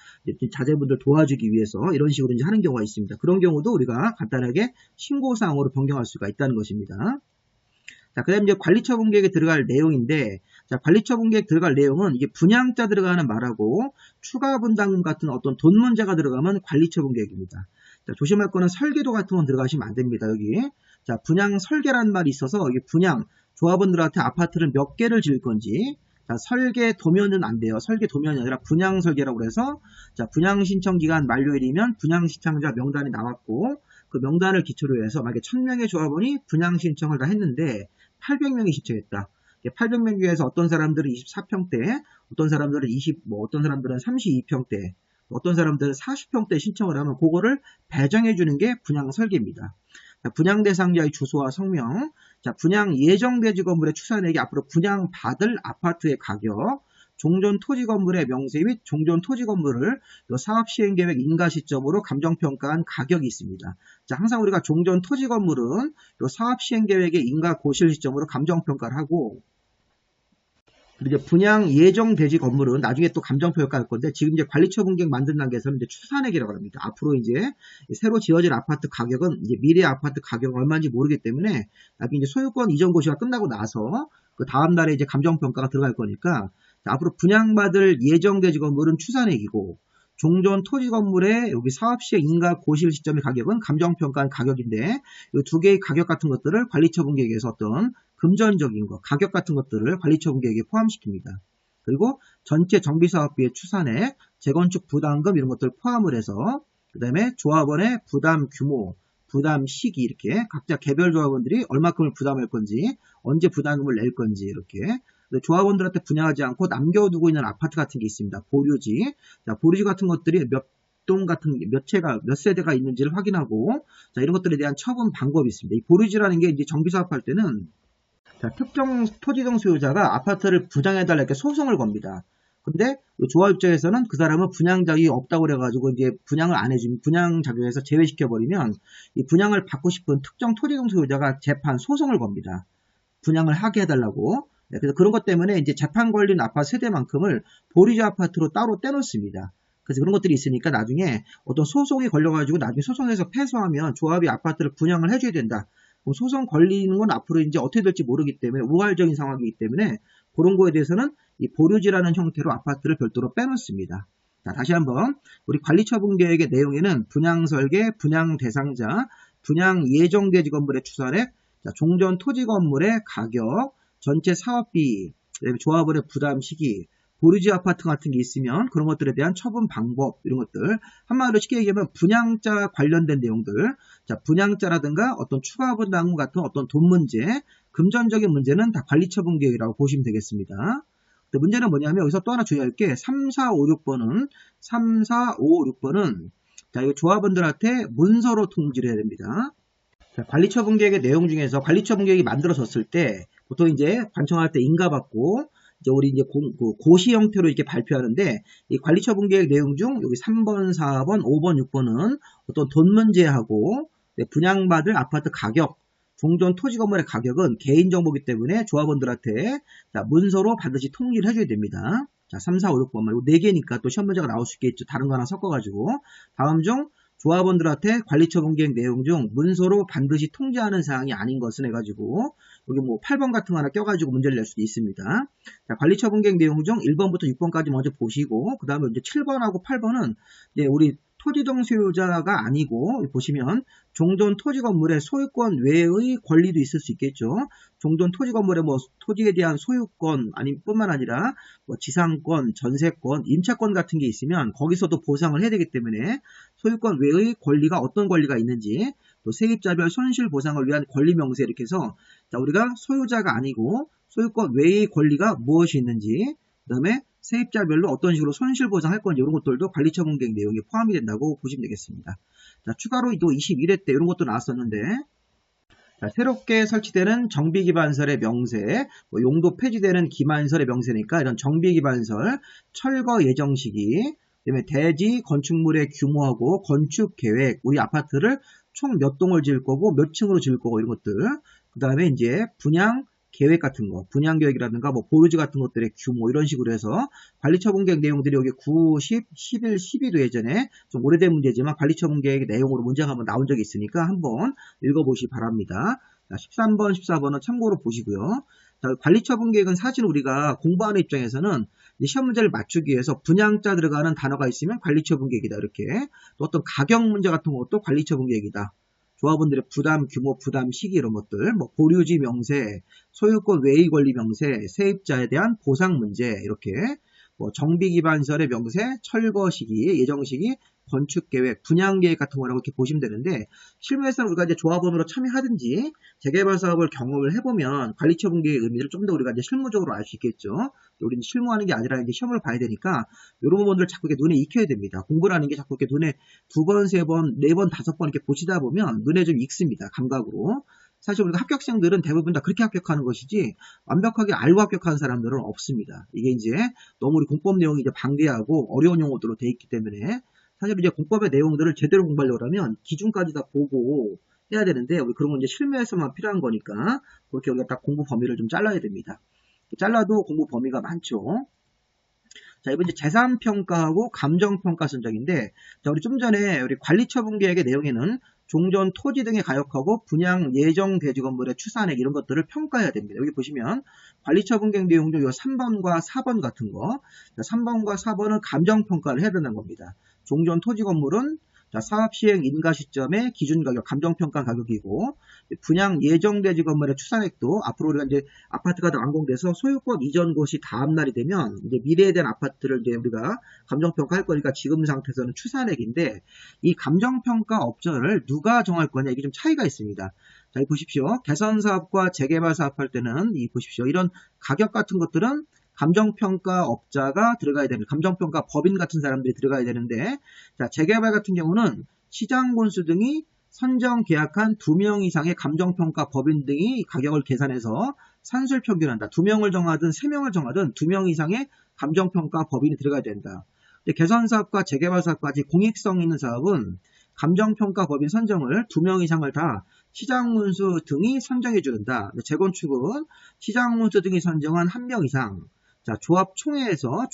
자제분들 도와주기 위해서 이런 식으로 이제 하는 경우가 있습니다. 그런 경우도 우리가 간단하게 신고사항으로 변경할 수가 있다는 것입니다. 자, 그 다음에 이제 관리처분계획에 들어갈 내용인데, 자, 관리처분계획 들어갈 내용은 이게 분양자 들어가는 말하고 추가 분담금 같은 어떤 돈 문제가 들어가면 관리처분계획입니다. 자, 조심할 거는 설계도 같은 건 들어가시면 안 됩니다. 여기. 자, 분양 설계라는 말이 있어서 이게 조합원들한테 아파트를 몇 개를 지을 건지, 자, 설계 도면은 안 돼요. 설계 도면이 아니라 분양 설계라고 해서, 자, 분양 신청 기간 만료일이면 분양 신청자 명단이 나왔고, 그 명단을 기초로 해서 만약에 1000명의 조합원이 분양 신청을 다 했는데 800명이 신청했다. 800명 중에서 어떤 사람들은 24평대, 어떤 사람들은 어떤 사람들은 32평대, 어떤 사람들은 40평대 신청을 하면 그거를 배정해 주는 게 분양 설계입니다. 자, 분양 대상자의 주소와 성명, 자, 분양 예정대지 건물의 추산액이 앞으로 분양받을 아파트의 가격, 종전 토지 건물의 명세 및 종전 토지 건물을 사업시행계획 인가 시점으로 감정평가한 가격이 있습니다. 자, 항상 우리가 종전 토지 건물은 사업시행계획의 인가 고실 시점으로 감정평가를 하고, 그리고 이제 분양 예정 대지 건물은 나중에 또 감정평가할 건데, 지금 이제 관리처분계획 만든 단계에서는 이제 추산액이라고 합니다. 앞으로 이제 새로 지어질 아파트 가격은 이제 미래 아파트 가격은 얼마인지 모르기 때문에 나중에 이제 소유권 이전 고시가 끝나고 나서 그 다음 날에 이제 감정평가가 들어갈 거니까, 자, 앞으로 분양받을 예정 대지 건물은 추산액이고 종전 토지 건물의 여기 사업시의 인가 고실 시점의 가격은 감정평가한 가격인데 이 두 개의 가격 같은 것들을 관리처분 계획에서 어떤 금전적인 거, 가격 같은 것들을 관리처분 계획에 포함시킵니다. 그리고 전체 정비사업비의 추산액, 재건축 부담금 이런 것들을 포함을 해서 그 다음에 조합원의 부담 규모, 부담 시기 이렇게 각자 개별 조합원들이 얼마큼을 부담할 건지 언제 부담금을 낼 건지 이렇게 조합원들한테 분양하지 않고 남겨두고 있는 아파트 같은 게 있습니다. 보류지. 자, 보류지 같은 것들이 몇 동 같은 몇 세대가 있는지를 확인하고 자, 이런 것들에 대한 처분 방법이 있습니다. 이 보류지라는 게 이제 정비사업할 때는 자, 특정 토지동 소유자가 아파트를 분양해달라 이렇게 소송을 겁니다. 근데 조합 입장에서는 그 사람은 분양 자격이 없다고 그래가지고 이제 분양을 안 해주면 분양 자격에서 제외시켜버리면 이 분양을 받고 싶은 특정 토지동 소유자가 재판 소송을 겁니다. 분양을 하게 해달라고. 네, 그래서 그런 것 때문에 이제 재판 걸린 아파트 세대만큼을 보류지 아파트로 따로 떼놓습니다. 그래서 그런 것들이 있으니까 나중에 어떤 소송이 걸려가지고 나중에 소송에서 패소하면 조합이 아파트를 분양을 해줘야 된다. 그럼 소송 걸리는 건 앞으로 이제 어떻게 될지 모르기 때문에 우발적인 상황이기 때문에 그런 거에 대해서는 이 보류지라는 형태로 아파트를 별도로 빼놓습니다. 자, 다시 한번 우리 관리처분 계획의 내용에는 분양 설계, 분양 대상자, 분양 예정대지 건물의 추산액, 자, 종전 토지 건물의 가격, 전체 사업비, 조합원의 부담 시기, 보류지 아파트 같은 게 있으면 그런 것들에 대한 처분 방법 이런 것들 한마디로 쉽게 얘기하면 분양자 관련된 내용들 자 분양자라든가 어떤 추가 분담금 같은 어떤 돈 문제 금전적인 문제는 다 관리처분 계획이라고 보시면 되겠습니다. 근데 문제는 뭐냐면 여기서 또 하나 주의할 게 3, 4, 5, 6번은 자 이거 조합원들한테 문서로 통지를 해야 됩니다. 자, 관리처분 계획의 내용 중에서 관리처분 계획이 만들어졌을 때 보통 이제 관청할 때 인가받고 이제 우리 이제 고시 형태로 이렇게 발표하는데 이 관리처분 계획 내용 중 여기 3번, 4번, 5번, 6번은 어떤 돈 문제하고 분양받을 아파트 가격, 종전 토지 건물의 가격은 개인정보이기 때문에 조합원들한테 자, 문서로 반드시 통지를 해줘야 됩니다. 자, 3, 4, 5, 6번 말고 4개니까 또 시험 문제가 나올 수 있겠죠. 다른 거 하나 섞어가지고 다음 중 조합원들한테 관리처분 계획 내용 중 문서로 반드시 통지하는 사항이 아닌 것은 해가지고 여기 뭐 8번 같은 거 하나 껴가지고 문제를 낼 수도 있습니다. 자, 관리처분 계획 내용 중 1번부터 6번까지 먼저 보시고 그 다음에 이제 7번하고 8번은 이제 우리 토지동 소유자가 아니고 보시면 종전 토지 건물의 소유권 외의 권리도 있을 수 있겠죠. 종전 토지 건물의 뭐 토지에 대한 소유권 뿐만 아니라 뭐 지상권, 전세권, 임차권 같은 게 있으면 거기서도 보상을 해야 되기 때문에 소유권 외의 권리가 어떤 권리가 있는지 또 세입자별 손실 보상을 위한 권리 명세 이렇게 해서 자, 우리가 소유자가 아니고 소유권 외의 권리가 무엇이 있는지 그 다음에 세입자별로 어떤 식으로 손실보상할 건지 이런 것들도 관리처분 계획 내용에 포함이 된다고 보시면 되겠습니다. 자, 추가로 또 21회 때 이런 것도 나왔었는데 자, 새롭게 설치되는 정비기반설의 명세, 뭐 용도 폐지되는 기반설의 명세니까 이런 정비기반설, 철거 예정 시기, 그다음에 대지 건축물의 규모하고 건축 계획, 우리 아파트를 총 몇 동을 지을 거고 몇 층으로 지을 거고 이런 것들, 그 다음에 이제 분양 계획 같은 거, 분양 계획이라든가 뭐 보유지 같은 것들의 규모 이런 식으로 해서 관리처분 계획 내용들이 여기 9, 10, 11, 12도 예전에 좀 오래된 문제지만 관리처분 계획 내용으로 문제가 한번 나온 적이 있으니까 한번 읽어보시기 바랍니다. 자, 13번, 14번은 참고로 보시고요. 자, 관리처분 계획은 사실 우리가 공부하는 입장에서는 시험 문제를 맞추기 위해서 분양자 들어가는 단어가 있으면 관리처분 계획이다 이렇게 또 어떤 가격 문제 같은 것도 관리처분 계획이다. 조합원들의 부담 규모, 부담 시기 이런 것들, 뭐 보류지 명세, 소유권 외의 권리 명세, 세입자에 대한 보상 문제 이렇게 뭐 정비기반설의 명세, 철거 시기, 예정 시기, 건축 계획, 분양 계획 같은 거라고 이렇게 보시면 되는데 실무에서는 우리가 이제 조합원으로 참여하든지 재개발 사업을 경험을 해보면 관리처분 계획의 의미를 좀 더 우리가 이제 실무적으로 알 수 있겠죠. 우리는 실무하는 게 아니라 이제 시험을 봐야 되니까 이런 부분들을 자꾸 이렇게 눈에 익혀야 됩니다. 공부라는 게 자꾸 이렇게 눈에 2번, 3번, 4번, 5번 이렇게 보시다 보면 눈에 좀 익습니다. 감각으로. 사실 우리가 합격생들은 대부분 다 그렇게 합격하는 것이지 완벽하게 알고 합격하는 사람들은 없습니다. 이게 이제 너무 우리 공법 내용이 이제 방대하고 어려운 용어들로 돼 있기 때문에 사실 이제 공법의 내용들을 제대로 공부하려고 하면 기준까지 다 보고 해야 되는데 우리 그런 건 이제 실무에서만 필요한 거니까 그렇게 우리가 딱 공부 범위를 좀 잘라야 됩니다. 잘라도 공부 범위가 많죠. 자, 이번 이제 재산평가하고 감정평가 선정인데, 자, 우리 좀 전에 우리 관리처분 계획의 내용에는 종전 토지 등에 가역하고 분양 예정 대지 건물의 추산액 이런 것들을 평가해야 됩니다. 여기 보시면 관리처분계획 내용 중 3번과 4번 같은 거, 3번과 4번은 감정평가를 해야 된다는 겁니다. 종전 토지 건물은 사업 시행 인가 시점의 기준 가격, 감정평가 가격이고, 분양 예정대지 건물의 추산액도 앞으로 우리가 이제 아파트가 다 완공돼서 소유권 이전 것이 다음 날이 되면 이제 미래에 대한 아파트를 이제 우리가 감정평가 할 거니까 지금 상태에서는 추산액인데, 이 감정평가 업자를 누가 정할 거냐, 이게 좀 차이가 있습니다. 자, 여기 보십시오. 개선 사업과 재개발 사업할 때는 이 보십시오. 이런 가격 같은 것들은 감정평가 업자가 들어가야 됩니다. 감정평가 법인 같은 사람들이 들어가야 되는데, 자, 재개발 같은 경우는 시장군수 등이 선정 계약한 2명 이상의 감정평가 법인 등이 가격을 계산해서 산술평균한다. 2명을 정하든 3명을 정하든 2명 이상의 감정평가 법인이 들어가야 된다. 근데 개선사업과 재개발사업까지 공익성 있는 사업은 감정평가 법인 선정을 2명 이상을 다 시장군수 등이 선정해 주는다. 재건축은 시장군수 등이 선정한 1명 이상, 자, 조합총회에서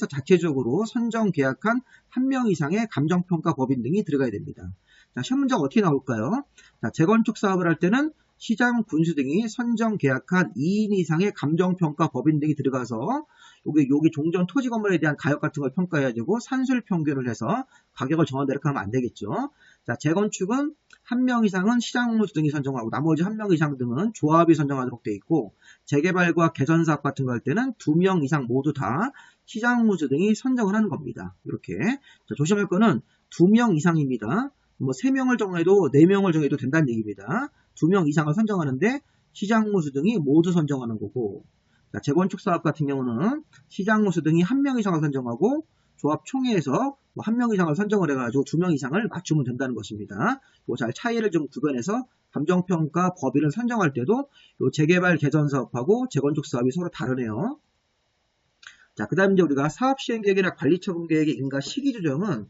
자체적으로 선정 계약한 1명 이상의 감정평가 법인 등이 들어가야 됩니다. 자, 시험 문제가 어떻게 나올까요? 자, 재건축 사업을 할 때는 시장 군수 등이 선정 계약한 2인 이상의 감정평가 법인 등이 들어가서 여기 종전 토지 건물에 대한 가격 같은 걸 평가해야 되고 산술 평균을 해서 가격을 정한다 이렇게 하면 안 되겠죠. 자, 재건축은 1명 이상은 시장 군수 등이 선정하고 나머지 1명 이상 등은 조합이 선정하도록 되어 있고, 재개발과 개선 사업 같은 거 할 때는 2명 이상 모두 다 시장 군수 등이 선정을 하는 겁니다. 이렇게. 자, 조심할 거는 2명 이상입니다. 뭐 3명을 정해도 4명을 정해도 된다는 얘기입니다. 2명 이상을 선정하는데 시장군수 등이 모두 선정하는 거고, 자, 재건축 사업 같은 경우는 시장군수 등이 1명 이상을 선정하고 조합총회에서 뭐 1명 이상을 선정을 해가지고 2명 이상을 맞추면 된다는 것입니다. 요 잘 차이를 좀 구별해서 감정평가 법인을 선정할 때도 요 재개발 개선 사업하고 재건축 사업이 서로 다르네요. 자, 그 다음 이제 우리가 사업시행계획이나 관리처분계획의 인가 시기 조정은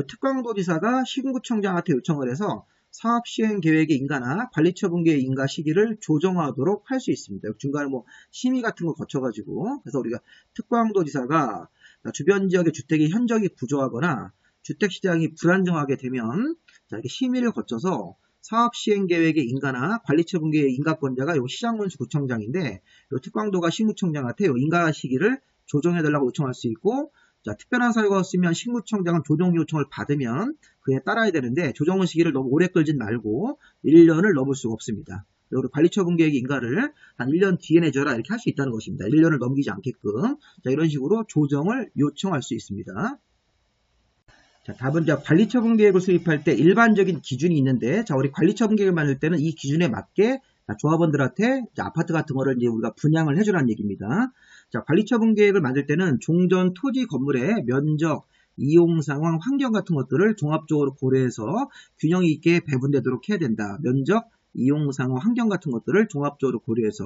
특광도지사가 시군구청장한테 요청을 해서 사업시행계획의 인가나 관리처분계획의 인가 시기를 조정하도록 할 수 있습니다. 중간에 뭐 심의 같은 거 거쳐가지고, 그래서 우리가 특광도지사가 주변 지역의 주택이 현저히 부족하거나 주택시장이 불안정하게 되면 이렇게 심의를 거쳐서 사업시행계획의 인가나 관리처분계획의 인가권자가 요 시장군수구청장인데, 요 특광도가 시군구청장한테 요 인가 시기를 조정해달라고 요청할 수 있고, 자, 특별한 사유가 없으면 시군구청장은 조정 요청을 받으면 그에 따라야 되는데, 조정 시기를 너무 오래 끌진 말고 1년을 넘을 수가 없습니다. 그리고 관리처분계획 인가를 한 1년 뒤에 내줘라 이렇게 할 수 있다는 것입니다. 1년을 넘기지 않게끔. 자, 이런 식으로 조정을 요청할 수 있습니다. 자, 답은 관리처분계획을 수립할 때 일반적인 기준이 있는데, 자, 우리 관리처분계획을 만들 때는 이 기준에 맞게 조합원들한테 아파트 같은 거를 이제 우리가 분양을 해주라는 얘기입니다. 자, 관리처분계획을 만들 때는 종전 토지 건물의 면적, 이용 상황, 환경 같은 것들을 종합적으로 고려해서 균형 있게 배분되도록 해야 된다. 면적, 이용 상황, 환경 같은 것들을 종합적으로 고려해서,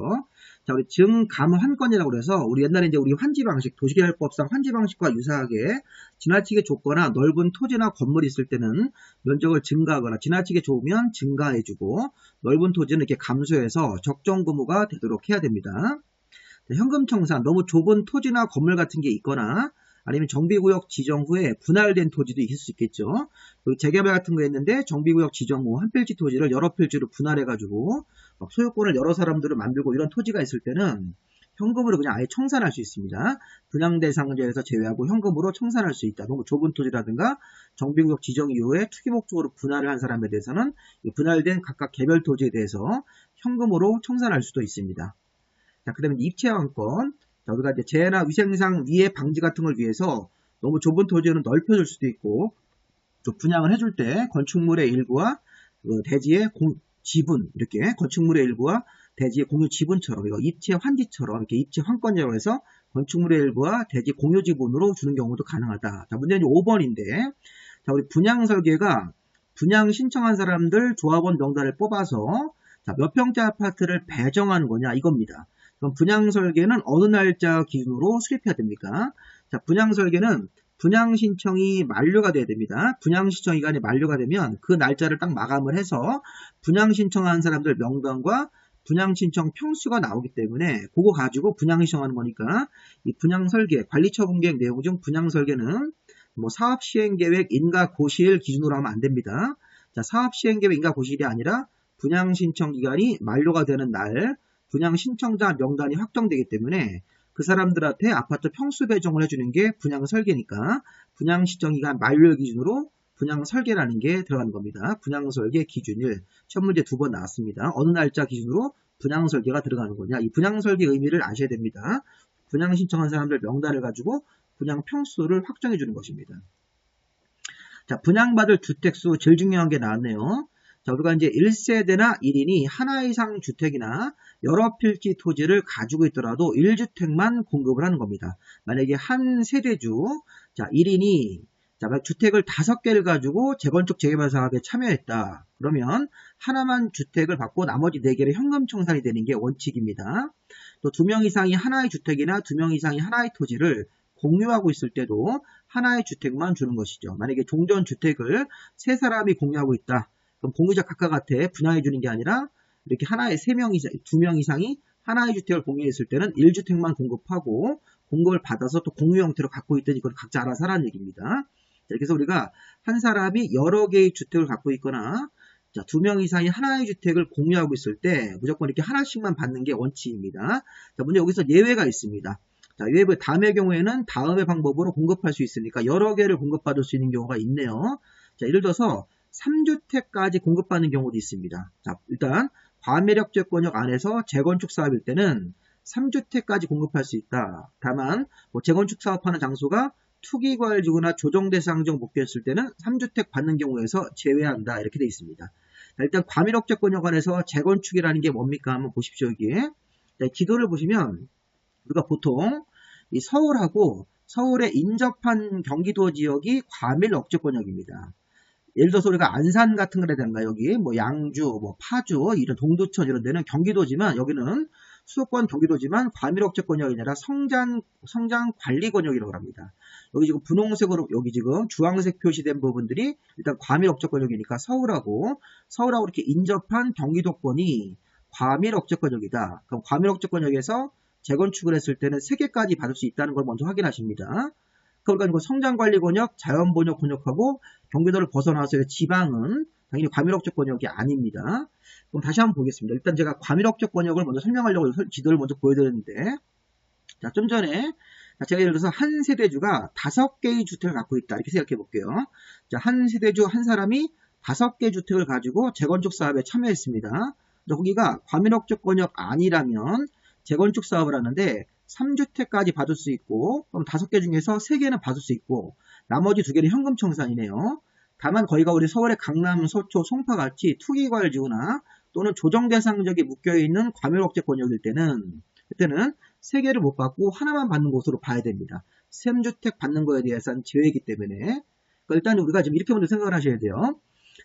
자, 우리 증감환권이라고 그래서 우리 옛날에 이제 우리 환지 방식, 도시개발법상 환지 방식과 유사하게 지나치게 좁거나 넓은 토지나 건물이 있을 때는 면적을 증가하거나 지나치게 좁으면 증가해주고, 넓은 토지는 이렇게 감소해서 적정 규모가 되도록 해야 됩니다. 현금 청산, 너무 좁은 토지나 건물 같은 게 있거나 아니면 정비구역 지정 후에 분할된 토지도 있을 수 있겠죠. 그리고 재개발 같은 거 했는데 정비구역 지정 후 한 필지 토지를 여러 필지로 분할해가지고 소유권을 여러 사람들을 만들고 이런 토지가 있을 때는 현금으로 그냥 아예 청산할 수 있습니다. 분양 대상자에서 제외하고 현금으로 청산할 수 있다. 너무 좁은 토지라든가 정비구역 지정 이후에 투기 목적으로 분할을 한 사람에 대해서는 이 분할된 각각 개별 토지에 대해서 현금으로 청산할 수도 있습니다. 자, 그 다음에 입체환권. 자, 우리가 이제 재해나 위생상 위해 방지 같은 걸 위해서 너무 좁은 토지는 넓혀줄 수도 있고, 또 분양을 해줄 때 건축물의 일부와 대지의 지분, 이렇게 건축물의 일부와 대지의 공유 지분처럼, 이거 입체 환지처럼 이렇게 입체 환권이라고 해서 건축물의 일부와 대지 공유 지분으로 주는 경우도 가능하다. 자, 문제는 5번인데, 자, 우리 분양 설계가 분양 신청한 사람들 조합원 명단을 뽑아서 자, 몇 평대 아파트를 배정하는 거냐 이겁니다. 그럼 분양 설계는 어느 날짜 기준으로 수립해야 됩니까? 자, 분양 설계는 분양 신청이 만료가 돼야 됩니다. 분양 신청 기간이 만료가 되면 그 날짜를 딱 마감을 해서 분양 신청한 사람들 명단과 분양 신청 평수가 나오기 때문에 그거 가지고 분양 신청하는 거니까 이 분양 설계, 관리처분계획 내용 중 분양 설계는 뭐 사업시행계획 인가 고시일 기준으로 하면 안 됩니다. 자, 사업시행계획 인가고시일이 아니라 분양신청기간이 만료가 되는 날 분양신청자 명단이 확정되기 때문에 그 사람들한테 아파트 평수 배정을 해주는 게 분양설계니까 분양신청기간 만료 기준으로 분양설계라는 게 들어가는 겁니다. 분양설계 기준일 첫 문제 2번 나왔습니다. 어느 날짜 기준으로 분양설계가 들어가는 거냐. 이 분양설계 의미를 아셔야 됩니다. 분양신청한 사람들 명단을 가지고 분양 평수를 확정해 주는 것입니다. 자, 분양받을 주택수 제일 중요한 게 나왔네요. 자, 우리가 이제 1세대나 1인이 하나 이상 주택이나 여러 필지 토지를 가지고 있더라도 1주택만 공급을 하는 겁니다. 만약에 한 세대주, 자, 1인이 주택을 5개를 가지고 재건축 재개발 사업에 참여했다. 그러면 하나만 주택을 받고 나머지 4개를 현금 청산이 되는 게 원칙입니다. 또 2명 이상이 하나의 주택이나 2명 이상이 하나의 토지를 공유하고 있을 때도 하나의 주택만 주는 것이죠. 만약에 종전주택을 3사람이 공유하고 있다. 그럼 공유자 각각한테 분양해 주는 게 아니라 이렇게 하나의 3명 이상, 2명 이상이 하나의 주택을 공유했을 때는 1주택만 공급하고 공급을 받아서 또 공유 형태로 갖고 있더니 이걸 각자 알아서 하라는 얘기입니다. 그래서 우리가 한 사람이 여러 개의 주택을 갖고 있거나 2명 이상이 하나의 주택을 공유하고 있을 때 무조건 이렇게 하나씩만 받는 게 원칙입니다. 자, 문제 여기서 예외가 있습니다. 자, 예외 다음의 경우에는 다음의 방법으로 공급할 수 있으니까 여러 개를 공급받을 수 있는 경우가 있네요. 자, 예를 들어서 3주택까지 공급받는 경우도 있습니다. 자, 일단 과매력제권역 안에서 재건축 사업일 때는 3주택까지 공급할 수 있다. 다만 재건축 사업하는 장소가 투기과열지구나 조정대상적 목표였을 때는 3주택 받는 경우에서 제외한다. 이렇게 되어 있습니다. 자, 일단 과밀억제권역 안에서 재건축이라는 게 뭡니까? 한번 보십시오. 여기에 지도를 보시면 우리가 보통 이 서울하고 서울에 인접한 경기도 지역이 과밀억제권역입니다. 예를 들어서 우리가 안산 같은 거라든가 여기 양주, 파주, 이런 동두천 이런 데는 경기도지만 여기는 수도권 경기도지만 과밀억제권역이 아니라 성장관리권역이라고 합니다. 여기 지금 분홍색으로 여기 지금 주황색 표시된 부분들이 일단 과밀억제권역이니까 서울하고 이렇게 인접한 경기도권이 과밀억제권역이다. 그럼 과밀억제권역에서 재건축을 했을 때는 3개까지 받을 수 있다는 걸 먼저 확인하십니다. 그러니까 성장관리권역, 자연번역권역하고 경기도를 벗어나서 지방은 당연히 과밀억제권역이 아닙니다. 그럼 다시 한번 보겠습니다. 일단 제가 과밀억제권역을 먼저 설명하려고 지도를 먼저 보여드렸는데, 자, 좀 전에 제가 예를 들어서 한 세대주가 5개의 주택을 갖고 있다. 이렇게 생각해 볼게요. 자, 한 세대주 한 사람이 5개 주택을 가지고 재건축 사업에 참여했습니다. 거기가 과밀억제권역 아니라면 재건축 사업을 하는데 3주택까지 받을 수 있고, 그럼 5개 중에서 3개는 받을 수 있고, 나머지 2개는 현금 청산이네요. 다만 거기가 우리 서울의 강남, 서초, 송파같이 투기과열지구나 또는 조정대상적이 묶여있는 과밀억제권역일 때는 그때는 3개를 못 받고 하나만 받는 곳으로 봐야 됩니다. 3주택 받는 거에 대해서는 제외이기 때문에 그러니까 일단 우리가 지금 이렇게 먼저 생각을 하셔야 돼요.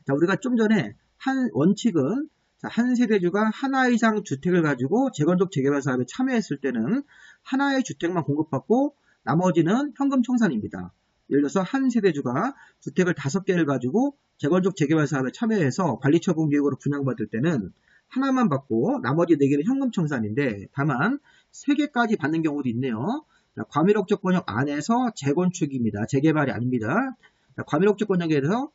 자, 우리가 좀 전에 한 원칙은 한 세대주가 하나 이상 주택을 가지고 재건축 재개발 사업에 참여했을 때는 하나의 주택만 공급받고 나머지는 현금 청산입니다. 예를 들어서 한 세대주가 주택을 5개를 가지고 재건축 재개발 사업에 참여해서 관리처분 계획으로 분양받을 때는 하나만 받고 나머지 4개는 현금 청산인데 다만 3개까지 받는 경우도 있네요. 과밀억제권역 안에서 재건축입니다. 재개발이 아닙니다. 과밀억제권역에서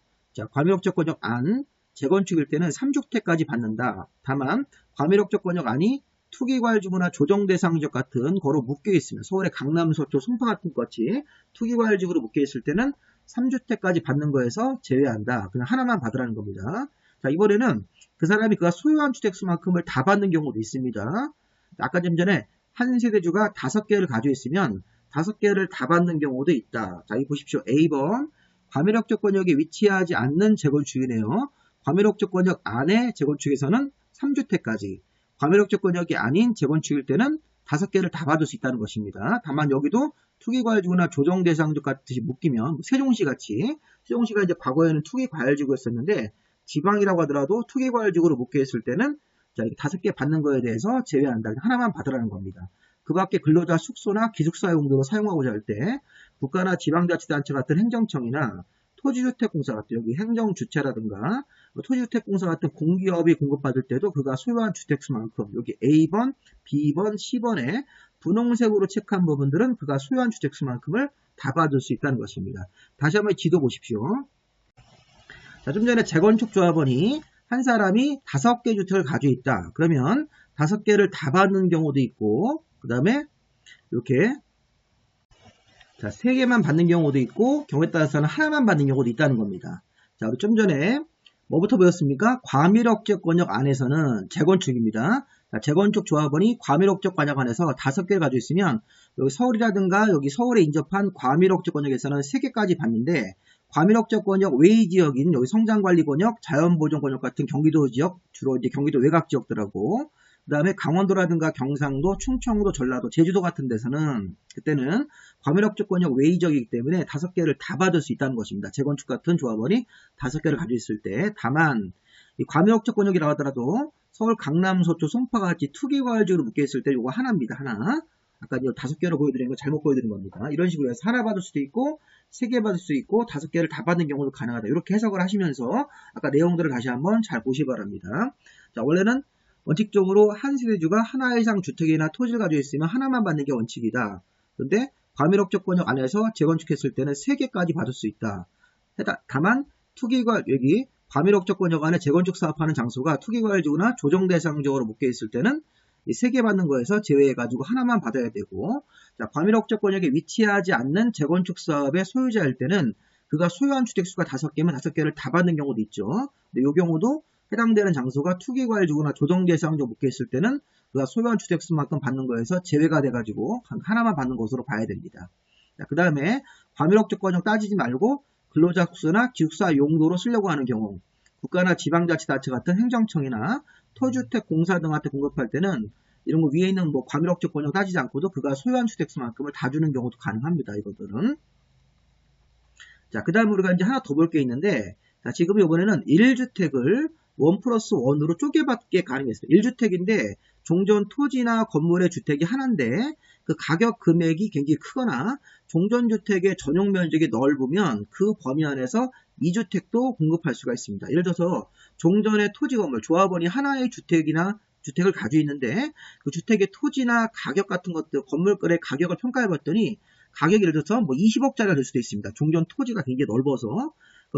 과밀억제권역 안 재건축일 때는 3주택까지 받는다. 다만 과밀억제권역 안이 투기과열지구나 조정대상지역 같은 거로 묶여있으면 서울의 강남, 서초, 송파 같은 것이 투기과열지구로 묶여있을 때는 3주택까지 받는 거에서 제외한다. 그냥 하나만 받으라는 겁니다. 자, 이번에는 그 사람이 그가 소유한 주택수만큼을 다 받는 경우도 있습니다. 아까 좀 전에 한 세대주가 5개를 가지고 있으면 5개를 다 받는 경우도 있다. 자, 여기 보십시오. A번 과밀억제권역에 위치하지 않는 재건축이네요. 과밀억제권역 안에 재건축에서는 3주택까지, 과밀억제권역이 아닌 재건축일 때는 5개를 다 받을 수 있다는 것입니다. 다만 여기도 투기과열지구나 조정대상지역 같이 묶이면 세종시 같이, 세종시가 이제 과거에는 투기과열지구였었는데 지방이라고 하더라도 투기과열지구로 묶여있을 때는 자, 이렇게 5개 받는 거에 대해서 제외한다. 하나만 받으라는 겁니다. 그 밖에 근로자 숙소나 기숙사 용도로 사용하고자 할 때 국가나 지방자치단체 같은 행정청이나 토지주택공사 같은 여기 행정주체라든가 토지주택공사 같은 공기업이 공급받을 때도 그가 소유한 주택수만큼 여기 A번, B번, C번에 분홍색으로 체크한 부분들은 그가 소유한 주택수만큼을 다 받을 수 있다는 것입니다. 다시 한번 지도 보십시오. 자, 좀 전에 재건축 조합원이 한 사람이 5개 주택을 가지고 있다. 그러면 5개를 다 받는 경우도 있고, 그 다음에 이렇게 자, 3개만 받는 경우도 있고, 경우에 따라서는 하나만 받는 경우도 있다는 겁니다. 자, 우리 좀 전에 뭐부터 배웠습니까? 과밀억제권역 안에서는 재건축입니다. 자, 재건축 조합원이 과밀억제권역 안에서 5개를 가지고 있으면 여기 서울이라든가 여기 서울에 인접한 과밀억제권역에서는 3개까지 받는데, 과밀억제권역 외의 지역인 여기 성장관리권역, 자연보존권역 같은 경기도 지역, 주로 이제 경기도 외곽 지역들하고, 그 다음에 강원도라든가 경상도, 충청도, 전라도, 제주도 같은 데서는 그때는 과밀억제권역 외의 지역이기 때문에 5개를 다 받을 수 있다는 것입니다. 재건축 같은 조합원이 5개를 가지고 있을 때. 다만 이 과밀억제권역이라고 하더라도 서울 강남, 서초, 송파가 같이 투기과열지구로 묶여있을 때 이거 하나입니다. 하나. 아까 5개로 보여드린 거 잘못 보여드린 겁니다. 이런 식으로 해서 하나 받을 수도 있고 3개 받을 수 있고 5개를 다 받는 경우도 가능하다. 이렇게 해석을 하시면서 아까 내용들을 다시 한번 잘 보시기 바랍니다. 자, 원래는 원칙적으로 한 세대주가 하나 이상 주택이나 토지를 가지고 있으면 하나만 받는 게 원칙이다. 그런데 과밀억제권역 안에서 재건축했을 때는 3개까지 받을 수 있다. 다만 투기과 여기 과밀억제권역 안에 재건축 사업하는 장소가 투기과열지구나 조정대상지역으로 묶여있을 때는 이 3개 받는 거에서 제외해가지고 하나만 받아야 되고, 자, 과밀억제권역에 위치하지 않는 재건축 사업의 소유자일 때는 그가 소유한 주택수가 5개면 5개를 다 받는 경우도 있죠. 근데 이 경우도 해당되는 장소가 투기과열지구나 조정대상지역 묶여있을 때는 그가 소유한 주택수만큼 받는 거에서 제외가 돼가지고 하나만 받는 것으로 봐야 됩니다. 그 다음에 과밀억제권역 따지지 말고 근로자 숙소나 기숙사 용도로 쓰려고 하는 경우, 국가나 지방자치단체 같은 행정청이나 토주택 공사 등한테 공급할 때는 이런 거 위에 있는 뭐 과밀억제권역 따지지 않고도 그가 소유한 주택수만큼을 다 주는 경우도 가능합니다. 이것들은. 자, 그 다음에 우리가 이제 하나 더 볼 게 있는데, 자, 지금 이번에는 1주택을 1+1으로 쪼개받게 가능했어요. 1주택인데 종전 토지나 건물의 주택이 하나인데 그 가격 금액이 굉장히 크거나 종전주택의 전용 면적이 넓으면 그 범위 안에서 2주택도 공급할 수가 있습니다. 예를 들어서 종전의 토지 건물, 조합원이 하나의 주택이나 주택을 가지고 있는데 그 주택의 토지나 가격 같은 것들, 건물권의 가격을 평가해 봤더니 가격이 예를 들어서 뭐 20억짜리가 될 수도 있습니다. 종전 토지가 굉장히 넓어서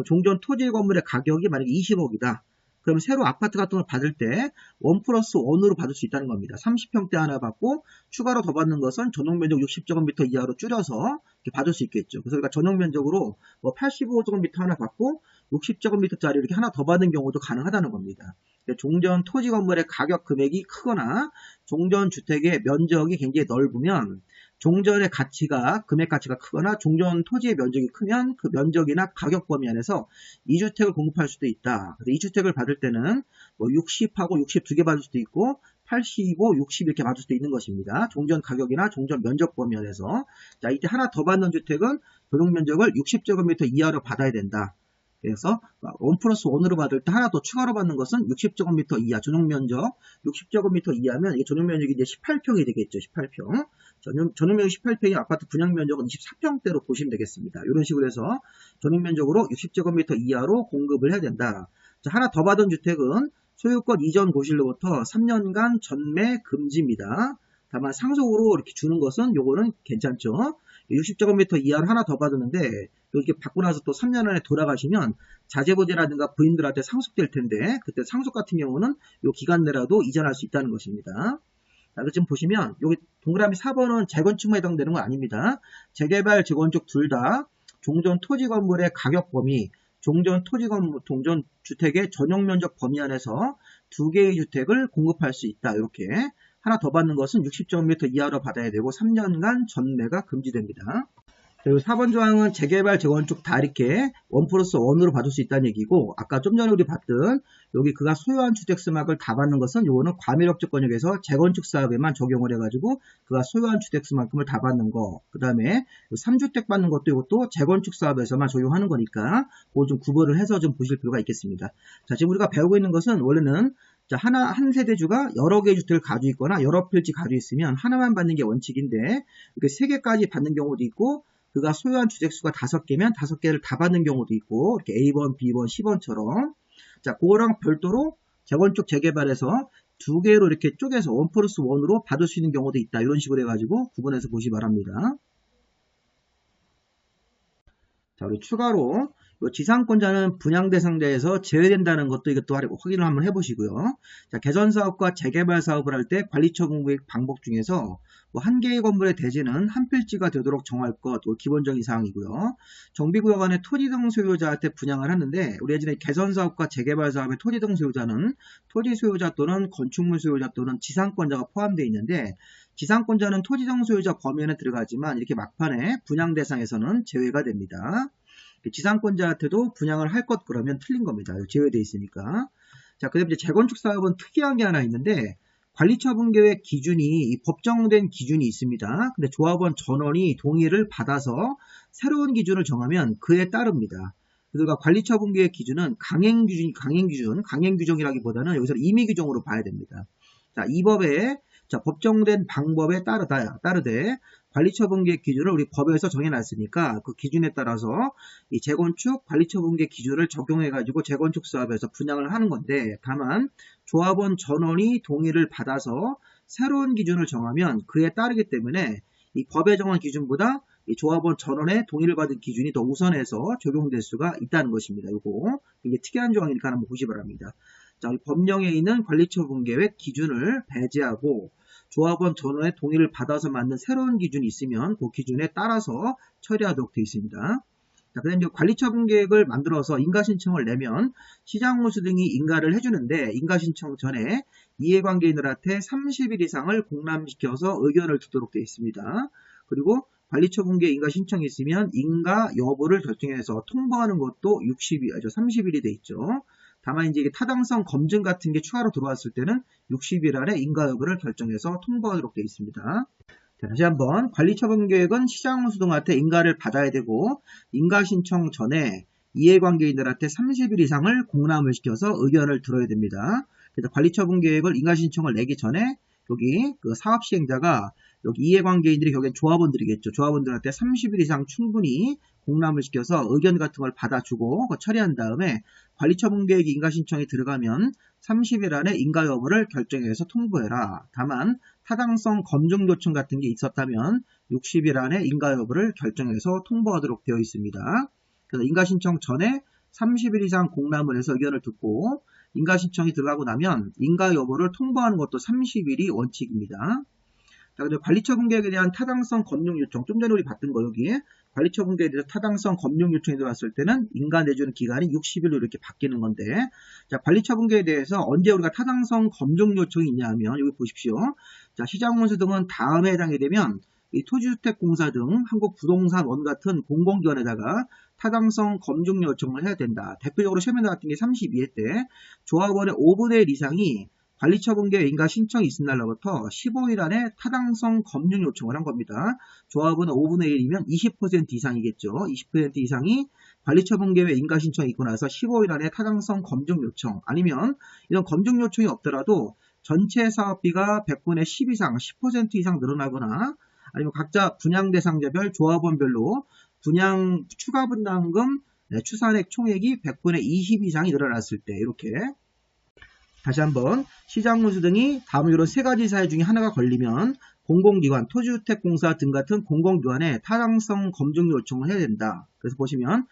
종전 토지 건물의 가격이 만약에 20억이다. 그럼 새로 아파트 같은 걸 받을 때 1+1으로 받을 수 있다는 겁니다. 30평대 하나 받고 추가로 더 받는 것은 전용면적 60제곱미터 이하로 줄여서 이렇게 받을 수 있겠죠. 그래서 우리가 전용면적으로 뭐 85제곱미터 하나 받고 60제곱미터짜리 이렇게 하나 더 받는 경우도 가능하다는 겁니다. 종전 토지 건물의 가격 금액이 크거나 종전 주택의 면적이 굉장히 넓으면 종전의 가치가, 금액 가치가 크거나 종전 토지의 면적이 크면 그 면적이나 가격 범위 안에서 2주택을 공급할 수도 있다. 그래서 2주택을 받을 때는 뭐 60하고 60 두 개 받을 수도 있고 85, 60 이렇게 받을 수도 있는 것입니다. 종전 가격이나 종전 면적 범위 안에서. 자, 이때 하나 더 받는 주택은 전용 면적을 60제곱미터 이하로 받아야 된다. 그래서 1+1으로 받을 때 하나 더 추가로 받는 것은 60제곱미터 이하, 전용면적 60제곱미터 이하면 이게 전용면적이 이제 18평이 되겠죠. 18평. 전용면적 18평이 아파트 분양면적은 24평대로 보시면 되겠습니다. 이런 식으로 해서 전용면적으로 60제곱미터 이하로 공급을 해야 된다. 자, 하나 더 받은 주택은 소유권 이전 고실로부터 3년간 전매 금지입니다. 다만 상속으로 이렇게 주는 것은 요거는 괜찮죠. 60제곱미터 이하로 하나 더 받았는데 이렇게 받고 나서 또 3년 안에 돌아가시면 자제분이라든가 부인들한테 상속될 텐데 그때 상속 같은 경우는 이 기간 내라도 이전할 수 있다는 것입니다. 자, 지금 보시면 여기 동그라미 4번은 재건축만 해당되는 건 아닙니다. 재개발, 재건축 둘 다 종전 토지 건물의 가격 범위, 종전 토지 건물, 종전 주택의 전용 면적 범위 안에서 2개의 주택을 공급할 수 있다. 이렇게 하나 더 받는 것은 60제곱미터 이하로 받아야 되고 3년간 전매가 금지됩니다. 그리고 4번 조항은 재개발, 재건축 다 이렇게 1+1으로 받을 수 있다는 얘기고, 아까 좀 전에 우리 봤던 여기 그가 소유한 주택수막을 다 받는 것은 요거는 과밀억제권역에서 재건축 사업에만 적용을 해가지고 그가 소유한 주택수만큼을 다 받는 거. 그 다음에 3주택 받는 것도 이것도 재건축 사업에서만 적용하는 거니까 그거 좀 구분을 해서 좀 보실 필요가 있겠습니다. 자, 지금 우리가 배우고 있는 것은 원래는 자, 한 세대주가 여러 개의 주택을 가지고 있거나 여러 필지 가지고 있으면 하나만 받는 게 원칙인데 이렇게 3개까지 받는 경우도 있고 그가 소유한 주택수가 5개면 5개를 다 받는 경우도 있고 이렇게 A번, B번, C번처럼 자, 그거랑 별도로 재건축 재개발에서 2개로 이렇게 쪼개서 1+1으로 받을 수 있는 경우도 있다. 이런 식으로 해가지고 구분해서 보시기 바랍니다. 자, 우리 추가로 지상권자는 분양 대상자에서 제외된다는 것도 이것도 확인을 한번 해보시고요. 자, 개선사업과 재개발 사업을 할 때 관리처분계획 방법 중에서 한 개의 건물의 대지는 한 필지가 되도록 정할 것, 기본적인 사항이고요. 정비구역 안에 토지 등 소유자한테 분양을 하는데 우리 예전에 개선사업과 재개발 사업의 토지 등 소유자는 토지 소유자 또는 건축물 소유자 또는 지상권자가 포함되어 있는데 지상권자는 토지 등 소유자 범위에 들어가지만 이렇게 막판에 분양 대상에서는 제외가 됩니다. 지상권자한테도 분양을 할 것 그러면 틀린 겁니다. 제외되어 있으니까. 자, 그다음에 이제 재건축 사업은 특이한 게 하나 있는데 관리처분계획 기준이 법정된 기준이 있습니다. 근데 조합원 전원이 동의를 받아서 새로운 기준을 정하면 그에 따릅니다. 그러니까 관리처분계획 기준은 강행규정이라기보다는 여기서 임의규정으로 봐야 됩니다. 자, 이 법에 법정된 방법에 따르되 관리처분계획 기준을 우리 법에서 정해놨으니까 그 기준에 따라서 이 재건축 관리처분계획 기준을 적용해가지고 재건축 사업에서 분양을 하는 건데 다만 조합원 전원이 동의를 받아서 새로운 기준을 정하면 그에 따르기 때문에 이 법에 정한 기준보다 이 조합원 전원의 동의를 받은 기준이 더 우선해서 적용될 수가 있다는 것입니다. 이거 이게 특이한 조항이니까 한번 보시 바랍니다. 자, 법령에 있는 관리처분계획 기준을 배제하고 조합원 전원의 동의를 받아서 만든 새로운 기준이 있으면 그 기준에 따라서 처리하도록 되어 있습니다. 자, 그다음에 이제 관리처분계획을 만들어서 인가신청을 내면 시장무수 등이 인가를 해주는데 인가신청 전에 이해관계인들한테 30일 이상을 공람시켜서 의견을 듣도록 되어 있습니다. 그리고 관리처분계획 인가신청이 있으면 인가 여부를 결정해서 통보하는 것도 30일이 되어 있죠. 다만 이제 타당성 검증 같은 게 추가로 들어왔을 때는 60일 안에 인가 여부를 결정해서 통보하도록 되어 있습니다. 자, 다시 한번 관리처분계획은 시장무수 등한테 인가를 받아야 되고 인가 신청 전에 이해관계인들한테 30일 이상을 공람을 시켜서 의견을 들어야 됩니다. 그래서 관리처분계획을 인가 신청을 내기 전에 여기 그 사업시행자가 여기 이해관계인들이 여기엔 조합원들이겠죠. 조합원들한테 30일 이상 충분히 공람을 시켜서 의견 같은 걸 받아주고 처리한 다음에 관리처분계획 인가신청이 들어가면 30일 안에 인가 여부를 결정해서 통보해라. 다만 타당성 검증 요청 같은 게 있었다면 60일 안에 인가 여부를 결정해서 통보하도록 되어 있습니다. 그래서 인가신청 전에 30일 이상 공람을 해서 의견을 듣고 인가신청이 들어가고 나면 인가 여부를 통보하는 것도 30일이 원칙입니다. 자, 근데 관리처분계획에 대한 타당성 검증 요청, 좀 전에 우리 봤던 거 여기 관리처분계획에 대해서 타당성 검증 요청이 들어왔을 때는 인가 내주는 기간이 60일로 이렇게 바뀌는 건데, 자, 관리처분계획에 대해서 언제 우리가 타당성 검증 요청이 있냐 하면 여기 보십시오. 자, 시장문수 등은 다음에 해당이 되면 이 토지주택공사 등 한국부동산원 같은 공공기관에다가 타당성 검증 요청을 해야 된다. 대표적으로 시험에 나왔던 게 32회 때 조합원의 5분의 1 이상이 관리처분계획 인가 신청이 있은 날로부터 15일 안에 타당성 검증 요청을 한 겁니다. 조합은 5분의 1이면 20% 이상이겠죠. 20% 이상이 관리처분계획 인가 신청이 있고 나서 15일 안에 타당성 검증 요청, 아니면 이런 검증 요청이 없더라도 전체 사업비가 100분의 10 이상, 10% 이상 늘어나거나 아니면 각자 분양 대상자별 조합원별로 분양 추가 분담금 추산액 총액이 100분의 20 이상이 늘어났을 때 이렇게 다시 한번 시장문수 등이 다음 이런 세 가지 사유 중에 하나가 걸리면 공공기관, 토지주택공사 등 같은 공공기관에 타당성 검증 요청을 해야 된다. 그래서 보시면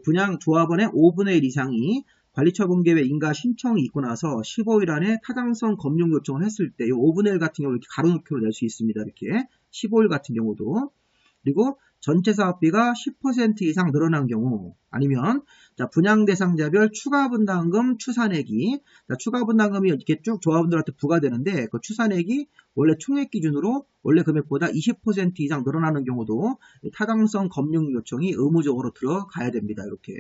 분양 조합원의 5분의 1 이상이 관리처분계획 인가 신청이 있고 나서 15일 안에 타당성 검증 요청을 했을 때 이 5분의 1 같은 경우 이렇게 가로놓기로 낼 수 있습니다. 이렇게 15일 같은 경우도. 그리고 전체 사업비가 10% 이상 늘어난 경우, 아니면 분양 대상자별 추가 분담금 추산액이 추가 분담금이 이렇게 쭉 조합원들한테 부과되는데 그 추산액이 원래 총액 기준으로 원래 금액보다 20% 이상 늘어나는 경우도 타당성 검증 요청이 의무적으로 들어가야 됩니다. 이렇게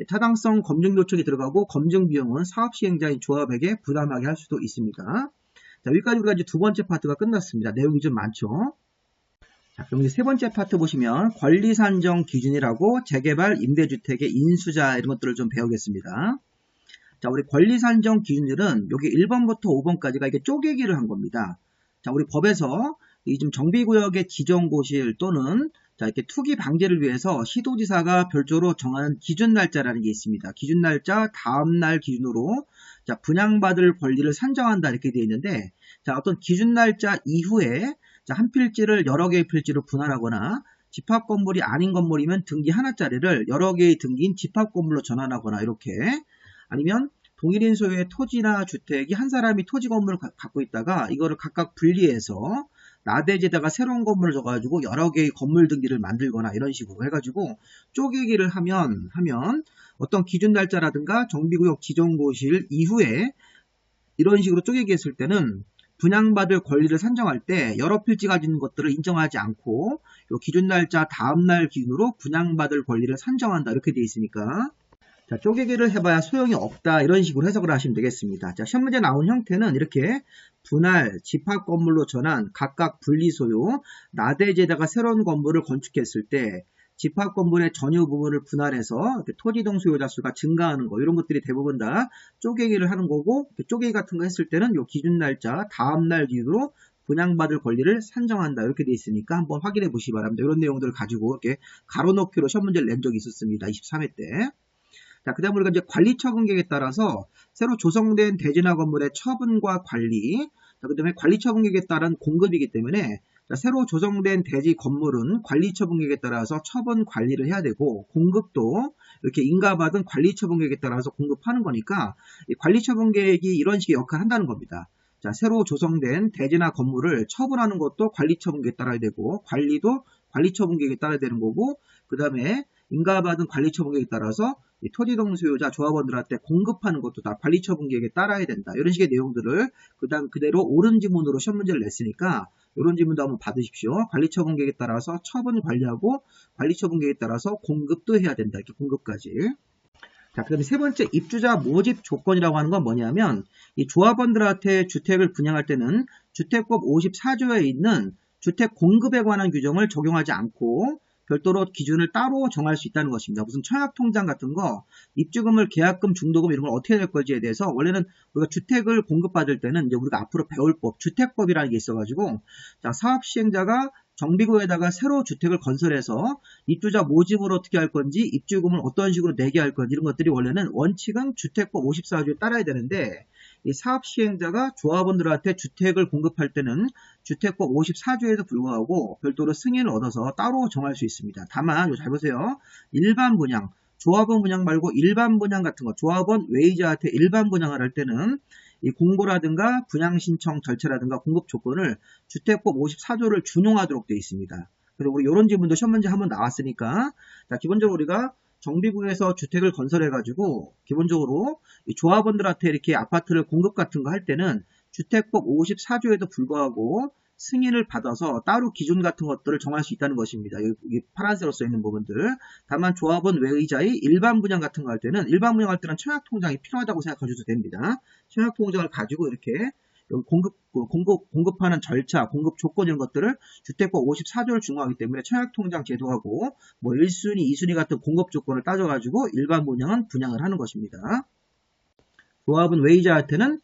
타당성 검증 요청이 들어가고 검증 비용은 사업 시행자인 조합에게 부담하게 할 수도 있습니다. 자, 여기까지 우리가 이제 두 번째 파트가 끝났습니다. 내용이 좀 많죠. 자, 그럼 이제 세 번째 파트 보시면 권리 산정 기준이라고 재개발 임대주택의 인수자 이런 것들을 좀 배우겠습니다. 자, 우리 권리 산정 기준들은 여기 1번부터 5번까지가 이게 쪼개기를 한 겁니다. 자, 우리 법에서 이 좀 정비구역의 지정고실 또는 이렇게 투기 방지를 위해서 시도지사가 별도로 정하는 기준 날짜라는 게 있습니다. 기준 날짜 다음 날 기준으로 분양받을 권리를 산정한다 이렇게 되어 있는데, 어떤 기준 날짜 이후에 한 필지를 여러 개의 필지로 분할하거나 집합 건물이 아닌 건물이면 등기 하나짜리를 여러 개의 등기인 집합 건물로 전환하거나 이렇게, 아니면 동일인 소유의 토지나 주택이 한 사람이 토지 건물을 갖고 있다가 이거를 각각 분리해서 나대지에다가 새로운 건물을 줘가지고 여러 개의 건물 등기를 만들거나 이런 식으로 해가지고 쪼개기를 하면 어떤 기준 날짜라든가 정비구역 지정고시일 이후에 이런 식으로 쪼개기 했을 때는 분양받을 권리를 산정할 때 여러 필지 가진 것들을 인정하지 않고 요 기준 날짜 다음날 기준으로 분양받을 권리를 산정한다 이렇게 되어 있으니까, 자, 쪼개기를 해봐야 소용이 없다 이런 식으로 해석을 하시면 되겠습니다. 자, 시험 문제 나온 형태는 이렇게 분할, 집합 건물로 전환, 각각 분리 소유, 나대지에다가 새로운 건물을 건축했을 때 집합 건물의 전유 부분을 분할해서 토지동 소유자 수가 증가하는 거, 이런 것들이 대부분 다 쪼개기를 하는 거고, 쪼개기 같은 거 했을 때는 요 기준 날짜 다음날 기준으로 분양받을 권리를 산정한다 이렇게 돼 있으니까 한번 확인해 보시기 바랍니다. 이런 내용들을 가지고 이렇게 가로넣기로 시험 문제를 낸 적이 있었습니다. 23회 때. 자, 그 다음 우리가 이제 관리 처분 계획에 따라서 새로 조성된 대지나 건물의 처분과 관리, 그 다음에 관리 처분 계획에 따른 공급이기 때문에, 자, 새로 조성된 대지 건물은 관리 처분 계획에 따라서 처분 관리를 해야 되고, 공급도 이렇게 인가받은 관리 처분 계획에 따라서 공급하는 거니까 이 관리 처분 계획이 이런 식의 역할을 한다는 겁니다. 자, 새로 조성된 대지나 건물을 처분하는 것도 관리 처분 계획에 따라야 되고, 관리도 관리 처분 계획에 따라야 되는 거고, 그 다음에 인가받은 관리 처분 계획에 따라서 이 토지동 소유자 조합원들한테 공급하는 것도 다 관리 처분 계획에 따라야 된다. 이런 식의 내용들을 그대로 옳은 지문으로 시험 문제를 냈으니까 이런 지문도 한번 받으십시오. 관리 처분 계획에 따라서 처분 관리하고 관리 처분 계획에 따라서 공급도 해야 된다. 이렇게 공급까지. 자, 그 다음에 세 번째 입주자 모집 조건이라고 하는 건 뭐냐면, 이 조합원들한테 주택을 분양할 때는 주택법 54조에 있는 주택 공급에 관한 규정을 적용하지 않고 별도로 기준을 따로 정할 수 있다는 것입니다. 무슨 청약통장 같은 거, 입주금을 계약금, 중도금 이런 걸 어떻게 낼 건지에 대해서 원래는 우리가 주택을 공급받을 때는 이제 우리가 앞으로 배울 법, 주택법이라는 게 있어가지고, 자, 사업시행자가 정비구에다가 새로 주택을 건설해서 입주자 모집을 어떻게 할 건지, 입주금을 어떤 식으로 내게 할 건지 이런 것들이 원래는 원칙은 주택법 54조에 따라야 되는데, 이 사업시행자가 조합원들한테 주택을 공급할 때는 주택법 54조에도 불구하고 별도로 승인을 얻어서 따로 정할 수 있습니다. 다만 잘 보세요. 일반 분양, 조합원 분양 말고 일반 분양 같은 거, 조합원 외의자한테 일반 분양을 할 때는 이 공고라든가 분양 신청 절차라든가 공급 조건을 주택법 54조를 준용하도록 되어 있습니다. 그래서 우리 이런 지문도 시험 문제 한번 나왔으니까, 자, 기본적으로 우리가 정비구에서 주택을 건설해가지고 기본적으로 이 조합원들한테 이렇게 아파트를 공급 같은 거 할 때는 주택법 54조에도 불구하고 승인을 받아서 따로 기준 같은 것들을 정할 수 있다는 것입니다. 여기 파란색으로 써있는 부분들. 다만 조합원 외의자의 일반 분양 같은 거 할 때는, 일반 분양할 때는 청약통장이 필요하다고 생각하셔도 됩니다. 청약통장을 가지고 이렇게 공급하는 절차, 공급 조건 이런 것들을 주택법 54조를 준용하기 때문에 청약통장 제도하고 뭐 1순위, 2순위 같은 공급 조건을 따져가지고 일반 분양은 분양을 하는 것입니다. 조합은 외의자한테는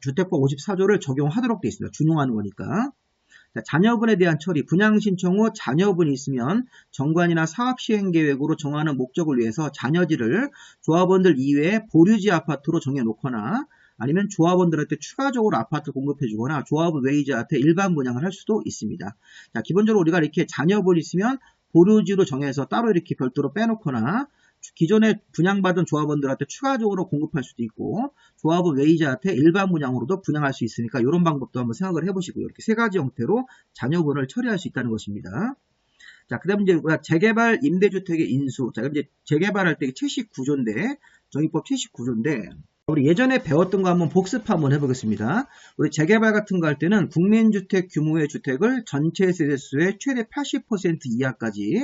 주택법 54조를 적용하도록 되어 있습니다. 준용하는 거니까. 자, 자녀분에 대한 처리, 분양 신청 후 자녀분이 있으면 정관이나 사업시행계획으로 정하는 목적을 위해서 자녀지를 조합원들 이외에 보류지 아파트로 정해놓거나, 아니면 조합원들한테 추가적으로 아파트 공급해주거나 조합원 외의자한테 일반 분양을 할 수도 있습니다. 자, 기본적으로 우리가 이렇게 자녀분이 있으면 보류지로 정해서 따로 이렇게 별도로 빼놓거나, 기존에 분양받은 조합원들한테 추가적으로 공급할 수도 있고, 조합원 외의자한테 일반 분양으로도 분양할 수 있으니까 이런 방법도 한번 생각을 해보시고요. 이렇게 세 가지 형태로 자녀분을 처리할 수 있다는 것입니다. 자, 그 다음 이제 우리가 재개발 임대주택의 인수. 자, 그럼 이제 재개발할 때 79조인데, 정의법 79조인데, 우리 예전에 배웠던 거 한번 복습 한번 해보겠습니다. 우리 재개발 같은 거 할 때는 국민주택 규모의 주택을 전체 세대수의 최대 80% 이하까지,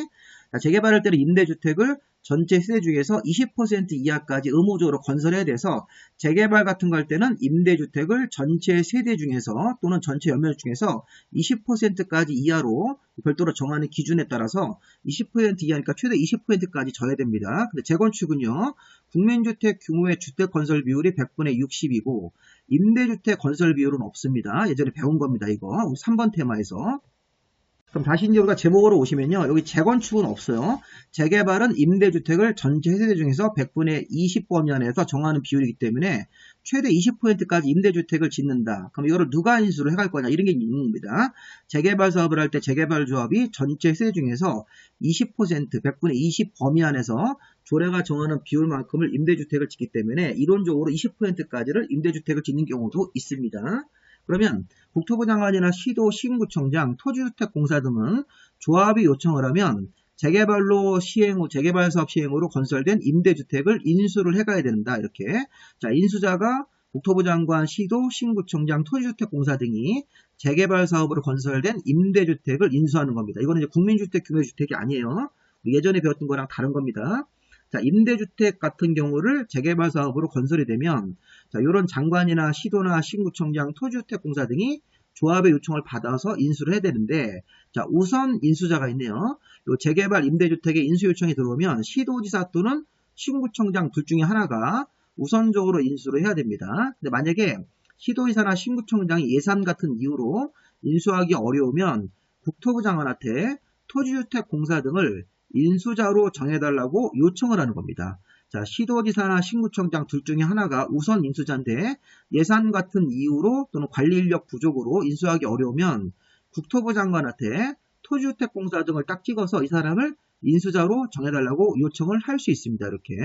재개발할 때는 임대주택을 전체 세대 중에서 20% 이하까지 의무적으로 건설해야 돼서, 재개발 같은 거 할 때는 임대주택을 전체 세대 중에서 또는 전체 연면 중에서 20%까지 이하로 별도로 정하는 기준에 따라서 20% 이하니까 최대 20%까지 져야 됩니다. 근데 재건축은요, 국민주택 규모의 주택 건설 비율이 100분의 60이고 임대주택 건설 비율은 없습니다. 예전에 배운 겁니다. 이거 3번 테마에서. 그럼 다시 이제 우리가 제목으로 오시면요, 여기 재건축은 없어요. 재개발은 임대주택을 전체 세대 중에서 100분의 20범위 안에서 정하는 비율이기 때문에 최대 20%까지 임대주택을 짓는다. 그럼 이거를 누가 인수를 해갈 거냐 이런 게 있는 겁니다. 재개발 사업을 할 때 재개발조합이 전체 세 중에서 20%, 100분의 20 범위 안에서 조례가 정하는 비율만큼을 임대주택을 짓기 때문에 이론적으로 20%까지를 임대주택을 짓는 경우도 있습니다. 그러면 국토부 장관이나 시도, 시군구청장, 토지주택공사 등은 조합이 요청을 하면 재개발로 시행 후, 재개발 사업 시행 후로 건설된 임대주택을 인수를 해가야 된다. 이렇게. 자, 인수자가 국토부 장관, 시도, 시군구청장, 토지주택공사 등이 재개발 사업으로 건설된 임대주택을 인수하는 겁니다. 이거는 이제 국민주택, 규모주택이 아니에요. 예전에 배웠던 거랑 다른 겁니다. 자, 임대주택 같은 경우를 재개발 사업으로 건설이 되면, 자, 이런 장관이나 시도나 시군구청장, 토지주택공사 등이 조합의 요청을 받아서 인수를 해야 되는데, 자, 우선 인수자가 있네요. 요 재개발 임대주택의 인수 요청이 들어오면 시도지사 또는 시군구청장 둘 중에 하나가 우선적으로 인수를 해야 됩니다. 근데 만약에 시도지사나 시군구청장이 예산 같은 이유로 인수하기 어려우면 국토부 장관한테 토지주택공사 등을 인수자로 정해달라고 요청을 하는 겁니다. 자, 시도지사나 시군구청장 둘 중에 하나가 우선 인수자인데 예산 같은 이유로 또는 관리 인력 부족으로 인수하기 어려우면 국토부 장관한테 토지주택공사 등을 딱 찍어서 이 사람을 인수자로 정해달라고 요청을 할 수 있습니다. 이렇게.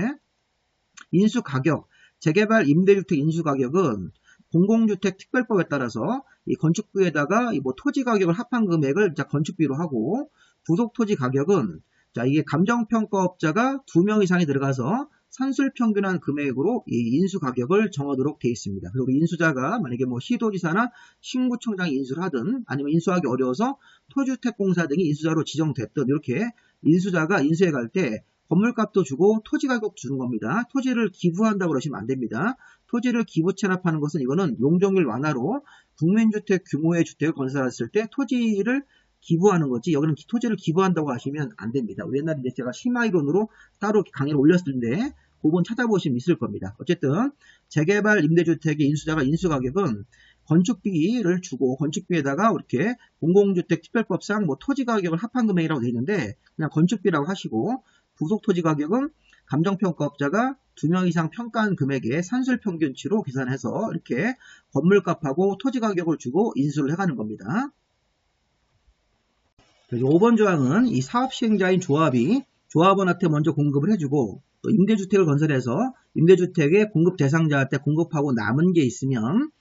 인수가격, 재개발 임대주택 인수가격은 공공주택 특별법에 따라서 이 건축비에다가 이 토지가격을 합한 금액을 건축비로 하고 부속토지 가격은 자, 이게 감정평가업자가 2명 이상이 들어가서 산술평균한 금액으로 이 인수가격을 정하도록 되어 있습니다. 그리고 인수자가 만약에 시도지사나 시군구청장이 인수를 하든 아니면 인수하기 어려워서 토지주택공사 등이 인수자로 지정됐든 이렇게 인수자가 인수해 갈 때 건물값도 주고 토지가격도 주는 겁니다. 토지를 기부한다고 그러시면 안 됩니다. 토지를 기부 체납하는 것은 이거는 용적률 완화로 국민주택 규모의 주택을 건설했을 때 토지를 기부하는 거지 여기는 토지를 기부한다고 하시면 안 됩니다. 옛날에 이제 제가 심화이론으로 따로 강의를 올렸는데 그건 찾아보시면 있을 겁니다. 어쨌든 재개발 임대주택의 인수자가 인수가격은 건축비를 주고 건축비에다가 이렇게 공공주택 특별법상 토지가격을 합한 금액이라고 되어 있는데 그냥 건축비라고 하시고 부속토지가격은 감정평가업자가 2명 이상 평가한 금액의 산술평균치로 계산해서 이렇게 건물값하고 토지가격을 주고 인수를 해가는 겁니다. 5번 조항은 이 사업시행자인 조합이 조합원한테 먼저 공급을 해주고 또 임대주택을 건설해서 임대주택의 공급 대상자한테 공급하고 남은 게 있으면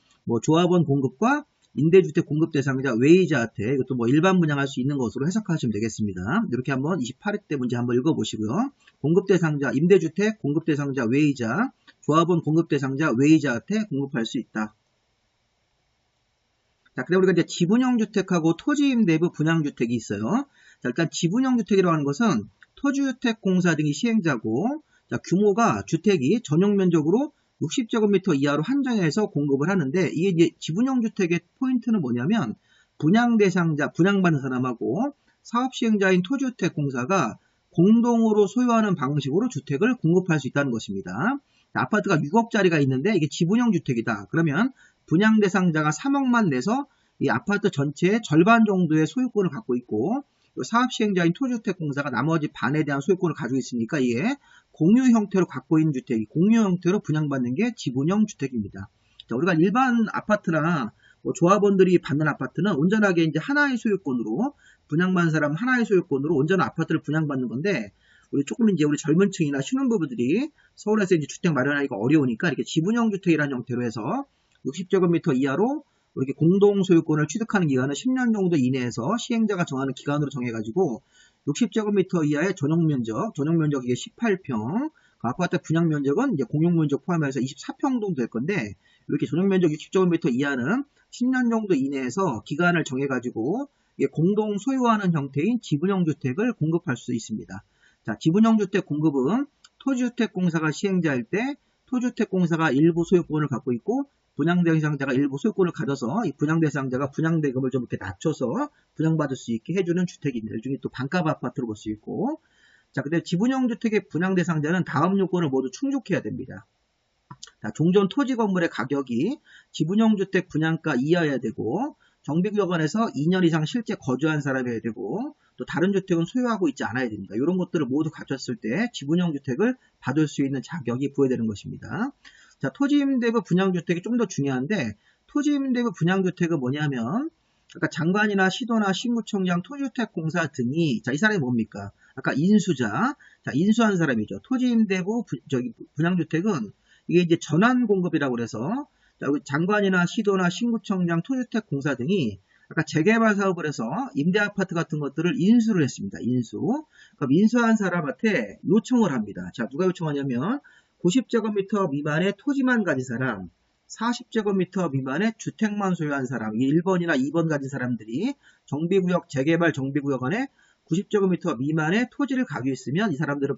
조합원 공급과 임대주택 공급 대상자 외의자한테 이것도 일반 분양할 수 있는 것으로 해석하시면 되겠습니다. 이렇게 한번 28회 때 문제 한번 읽어보시고요. 공급 대상자 임대주택 공급 대상자 외의자 조합원 공급 대상자 외의자한테 공급할 수 있다. 자, 그다음에 우리가 이제 지분형 주택하고 토지임대부 분양주택이 있어요. 자, 일단 지분형 주택이라고 하는 것은 토지주택공사 등이 시행자고, 자, 규모가 주택이 전용 면적으로 60제곱미터 이하로 한정해서 공급을 하는데, 이게 이제 지분형 주택의 포인트는 뭐냐면, 분양 대상자, 분양받는 사람하고 사업시행자인 토지주택공사가 공동으로 소유하는 방식으로 주택을 공급할 수 있다는 것입니다. 자, 아파트가 6억짜리가 있는데 이게 지분형 주택이다. 그러면 분양 대상자가 3억만 내서 이 아파트 전체의 절반 정도의 소유권을 갖고 있고 사업시행자인 토지주택공사가 나머지 반에 대한 소유권을 가지고 있으니까 이게 공유 형태로 갖고 있는 주택이 공유 형태로 분양받는 게 지분형 주택입니다. 자, 우리가 일반 아파트나 조합원들이 받는 아파트는 온전하게 이제 하나의 소유권으로 분양받는 사람 하나의 소유권으로 온전한 아파트를 분양받는 건데 우리 젊은 층이나 신혼부부들이 서울에서 이제 주택 마련하기가 어려우니까 이렇게 지분형 주택이라는 형태로 해서 60제곱미터 이하로 이렇게 공동 소유권을 취득하는 기간은 10년 정도 이내에서 시행자가 정하는 기간으로 정해가지고 60제곱미터 이하의 전용 면적이 18평, 그 아파트 분양 면적은 이제 공용 면적 포함해서 24평 정도 될 건데 이렇게 전용 면적 60제곱미터 이하는 10년 정도 이내에서 기간을 정해가지고 공동 소유하는 형태인 지분형 주택을 공급할 수 있습니다. 자, 지분형 주택 공급은 토지주택공사가 시행자일 때 토지주택공사가 일부 소유권을 갖고 있고 분양 대상자가 일부 소유권을 가져서 이 분양 대상자가 분양 대금을 좀 이렇게 낮춰서 분양받을 수 있게 해주는 주택입니다. 일종의 또 반값 아파트로 볼 수 있고. 자, 근데 지분형 주택의 분양 대상자는 다음 요건을 모두 충족해야 됩니다. 자, 종전 토지 건물의 가격이 지분형 주택 분양가 이하여야 되고 정비구역원에서 2년 이상 실제 거주한 사람이어야 되고 또 다른 주택은 소유하고 있지 않아야 됩니다. 이런 것들을 모두 갖췄을 때 지분형 주택을 받을 수 있는 자격이 부여되는 것입니다. 자, 토지임대부 분양주택이 좀 더 중요한데, 토지임대부 분양주택은 뭐냐면, 아까 장관이나 시도나 시구청장, 토지주택공사 등이, 자, 이 사람이 뭡니까? 아까 인수자, 자, 인수한 사람이죠. 토지임대부 분양주택은 이게 이제 전환공급이라고 그래서, 자, 장관이나 시도나 신구청장, 토지주택공사 등이 아까 재개발 사업을 해서 임대아파트 같은 것들을 인수를 했습니다. 인수. 그럼 인수한 사람한테 요청을 합니다. 자, 누가 요청하냐면 90제곱미터 미만의 토지만 가진 사람, 40제곱미터 미만의 주택만 소유한 사람, 1번이나 2번 가진 사람들이 정비구역, 재개발 정비구역 안에 90제곱미터 미만의 토지를 가지고 있으면 이 사람들은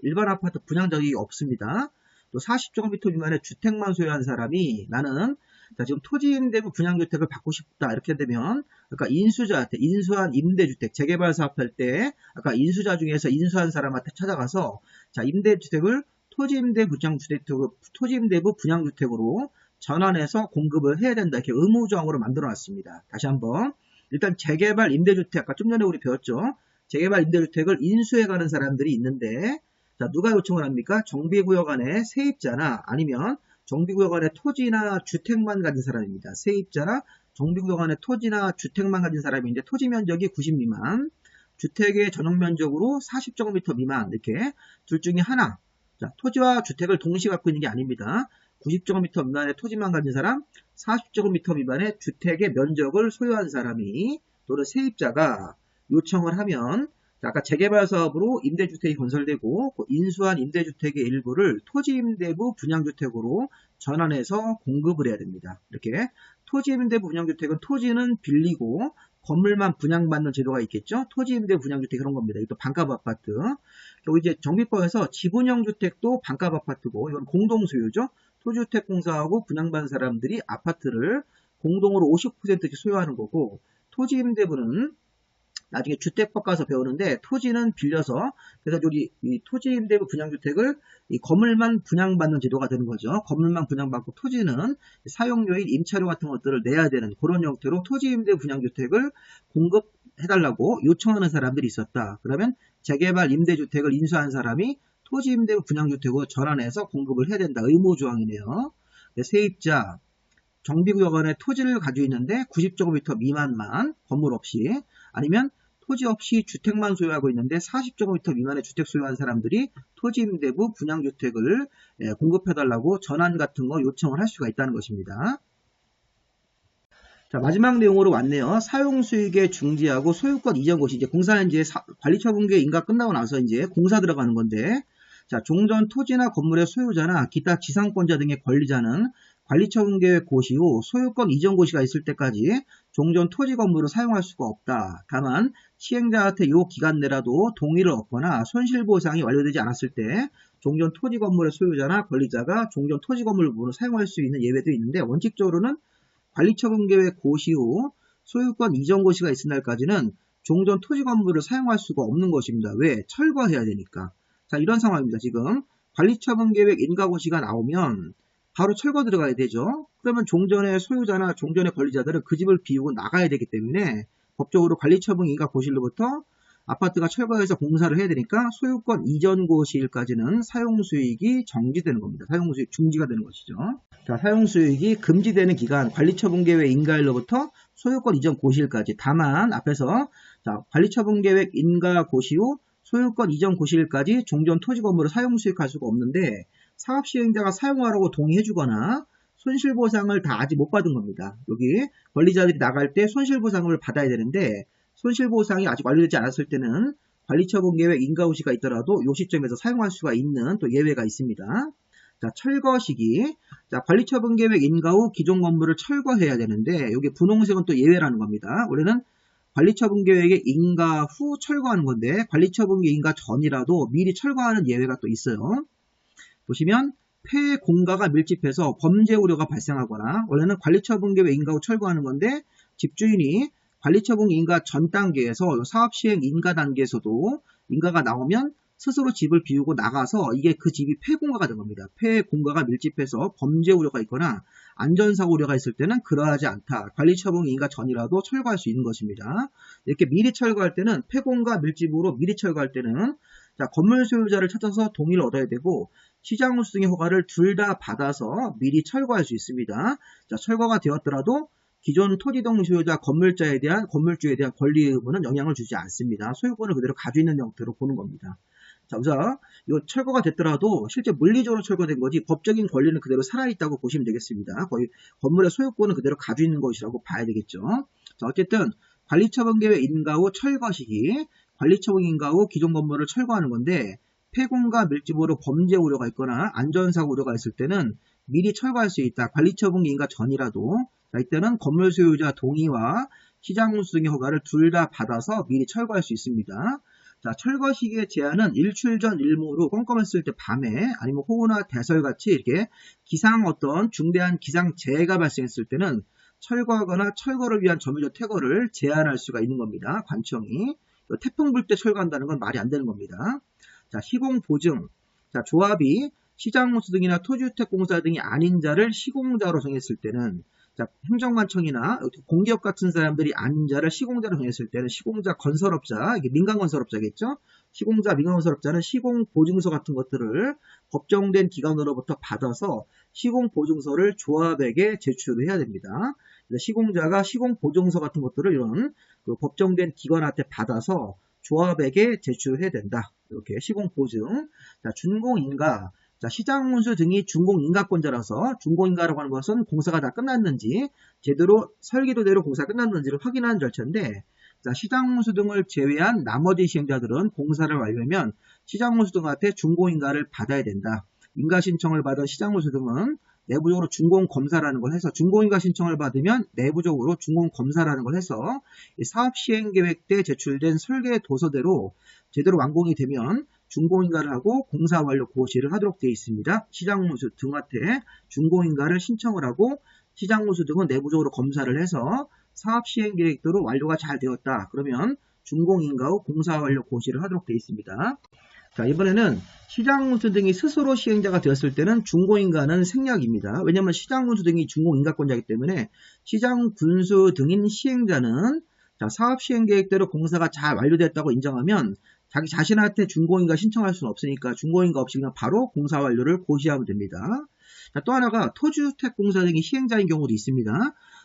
일반 아파트 분양 자격이 없습니다. 또 40제곱미터 미만의 주택만 소유한 사람이 나는 자, 지금 토지임대부 분양주택을 받고 싶다. 이렇게 되면, 아까 인수자한테, 인수한 임대주택, 재개발 사업할 때, 아까 인수자 중에서 인수한 사람한테 찾아가서, 자, 임대주택을 토지임대부 분양주택으로 전환해서 공급을 해야 된다. 이렇게 의무조항으로 만들어 놨습니다. 다시 한번. 일단 재개발 임대주택, 아까 좀 전에 우리 배웠죠? 재개발 임대주택을 인수해 가는 사람들이 있는데, 자, 누가 요청을 합니까? 정비구역 안에 세입자나 아니면 정비구역 안에 토지나 주택만 가진 사람입니다. 세입자나 정비구역 안에 토지나 주택만 가진 사람인데 토지 면적이 90 미만, 주택의 전용 면적으로 40제곱미터 미만 이렇게 둘 중에 하나. 자, 토지와 주택을 동시에 갖고 있는 게 아닙니다. 90제곱미터 미만의 토지만 가진 사람, 40제곱미터 미만의 주택의 면적을 소유한 사람이 또는 세입자가 요청을 하면 아까 재개발 사업으로 임대주택이 건설되고 인수한 임대주택의 일부를 토지임대부 분양주택으로 전환해서 공급을 해야 됩니다. 이렇게 토지임대부 분양주택은 토지는 빌리고 건물만 분양받는 제도가 있겠죠. 토지임대부 분양주택 그런 겁니다. 이것도 반값 아파트. 그리고 이제 정비법에서 지분형 주택도 반값 아파트고 이건 공동소유죠. 토지주택공사하고 분양받은 사람들이 아파트를 공동으로 50%씩 소유하는 거고 토지임대부는 나중에 주택법 가서 배우는데 토지는 빌려서 그래서 여기 이 토지임대부 분양주택을 이 건물만 분양받는 제도가 되는 거죠. 건물만 분양받고 토지는 사용료인 임차료 같은 것들을 내야 되는 그런 형태로 토지임대부 분양주택을 공급해달라고 요청하는 사람들이 있었다. 그러면 재개발 임대주택을 인수한 사람이 토지임대부 분양주택으로 전환해서 공급을 해야 된다. 의무조항이네요. 세입자, 정비구역 안에 토지를 가지고 있는데 90제곱미터 미만만 건물 없이 아니면 토지 없이 주택만 소유하고 있는데 40제곱미터 미만의 주택 소유한 사람들이 토지임대부 분양주택을 공급해달라고 전환 같은 거 요청을 할 수가 있다는 것입니다. 자, 마지막 내용으로 왔네요. 사용수익의 중지하고 소유권 이전 고시. 이제 공사는 이제 관리처분계 인가 끝나고 나서 이제 공사 들어가는 건데, 자, 종전 토지나 건물의 소유자나 기타 지상권자 등의 권리자는 관리처분계획 고시 후 소유권 이전 고시가 있을 때까지 종전 토지 건물을 사용할 수가 없다. 다만 시행자한테 요 기간 내라도 동의를 얻거나 손실보상이 완료되지 않았을 때 종전 토지 건물의 소유자나 권리자가 종전 토지 건물 부분을 사용할 수 있는 예외도 있는데 원칙적으로는 관리처분계획 고시 후 소유권 이전 고시가 있을 날까지는 종전 토지 건물을 사용할 수가 없는 것입니다. 왜? 철거해야 되니까. 자, 이런 상황입니다. 지금 관리처분계획 인가고시가 나오면 바로 철거 들어가야 되죠. 그러면 종전의 소유자나 종전의 권리자들은 그 집을 비우고 나가야 되기 때문에 법적으로 관리처분 인가 고시일로부터 아파트가 철거해서 공사를 해야 되니까 소유권 이전 고시일까지는 사용수익이 정지되는 겁니다. 사용수익 중지가 되는 것이죠. 자, 사용수익이 금지되는 기간 관리처분계획 인가일로부터 소유권 이전 고시일까지. 다만 앞에서 자, 관리처분계획 인가 고시 후 소유권 이전 고시일까지 종전 토지 건물을 사용수익할 수가 없는데 사업시행자가 사용하라고 동의해주거나 손실보상을 다 아직 못 받은 겁니다. 여기 권리자들이 나갈 때 손실보상을 받아야 되는데 손실보상이 아직 완료되지 않았을 때는 관리처분계획 인가고시가 있더라도 이 시점에서 사용할 수가 있는 또 예외가 있습니다. 자, 철거 시기. 자, 관리처분계획 인가 후 기존 건물을 철거해야 되는데 여기 분홍색은 또 예외라는 겁니다. 원래는 관리처분계획의 인가 후 철거하는 건데 관리처분계획 인가 전이라도 미리 철거하는 예외가 또 있어요. 보시면 폐 공가가 밀집해서 범죄 우려가 발생하거나 원래는 관리처분계획 인가 후 철거하는 건데 집주인이 관리처분 인가 전 단계에서 사업시행 인가 단계에서도 인가가 나오면 스스로 집을 비우고 나가서 이게 그 집이 폐공가가 된 겁니다. 폐공가가 밀집해서 범죄 우려가 있거나 안전사고 우려가 있을 때는 그러하지 않다. 관리처분 인가 전이라도 철거할 수 있는 것입니다. 이렇게 미리 철거할 때는 폐공가 밀집으로 미리 철거할 때는 자, 건물 소유자를 찾아서 동의를 얻어야 되고 시장운수 등의 허가를 둘 다 받아서 미리 철거할 수 있습니다. 자, 철거가 되었더라도 기존 토지동 소유자 건물주에 대한 권리 의무는 영향을 주지 않습니다. 소유권을 그대로 가지고 있는 형태로 보는 겁니다. 자, 우선 이 철거가 됐더라도 실제 물리적으로 철거된 거지 법적인 권리는 그대로 살아있다고 보시면 되겠습니다. 거의 건물의 소유권은 그대로 가지고 있는 것이라고 봐야 되겠죠. 자, 어쨌든 관리처분계획 인가 후 철거 시기, 관리처분 인가 후 기존 건물을 철거하는 건데 폐공과 밀집으로 범죄 우려가 있거나 안전사고 우려가 있을 때는 미리 철거할 수 있다. 관리처분 인가 전이라도. 자, 이때는 건물 소유자 동의와 시장운수 등의 허가를 둘 다 받아서 미리 철거할 수 있습니다. 자, 철거 시기의 제한은 일출 전 일몰 후 껌껌했을 때 밤에 아니면 호우나 대설같이 이렇게 어떤 중대한 기상재해가 발생했을 때는 철거하거나 철거를 위한 점유적 퇴거를 제한할 수가 있는 겁니다. 관청이. 태풍 불 때 철거한다는 건 말이 안 되는 겁니다. 자, 시공보증. 자, 조합이 시장운수 등이나 토지주택공사 등이 아닌 자를 시공자로 정했을 때는 자, 행정관청이나 공기업 같은 사람들이 아닌 자를 시공자로 정했을 때는 시공자 건설업자, 이게 민간건설업자겠죠? 시공자, 민간건설업자는 시공보증서 같은 것들을 법정된 기관으로부터 받아서 시공보증서를 조합에게 제출을 해야 됩니다. 시공자가 시공보증서 같은 것들을 이런 법정된 기관한테 받아서 조합에게 제출해야 된다. 이렇게 시공보증. 자, 준공인가. 자, 시장운수 등이 준공인가권자라서 준공인가라고 하는 것은 공사가 다 끝났는지 제대로 설계도대로 공사가 끝났는지를 확인하는 절차인데 자, 시장운수 등을 제외한 나머지 시행자들은 공사를 완료하면 시장운수 등한테 준공인가를 받아야 된다. 인가 신청을 받은 시장운수 등은 내부적으로 준공검사라는 걸 해서 준공인가 신청을 받으면 내부적으로 준공검사라는 걸 해서 사업시행계획 때 제출된 설계 도서대로 제대로 완공이 되면 준공인가를 하고 공사 완료 고시를 하도록 되어 있습니다. 시장운수 등한테 준공인가를 신청을 하고 시장운수 등은 내부적으로 검사를 해서 사업시행계획대로 완료가 잘 되었다. 그러면 준공인가 후 공사 완료 고시를 하도록 되어 있습니다. 자, 이번에는 시장운수 등이 스스로 시행자가 되었을 때는 준공인가는 생략입니다. 왜냐하면 시장운수 등이 준공인가권자이기 때문에 시장군수 등인 시행자는 자, 사업시행계획대로 공사가 잘 완료됐다고 인정하면 자기 자신한테 준공인가 신청할 수는 없으니까 준공인가 없이 그냥 바로 공사 완료를 고시하면 됩니다. 자, 또 하나가 토지주택공사 등이 시행자인 경우도 있습니다.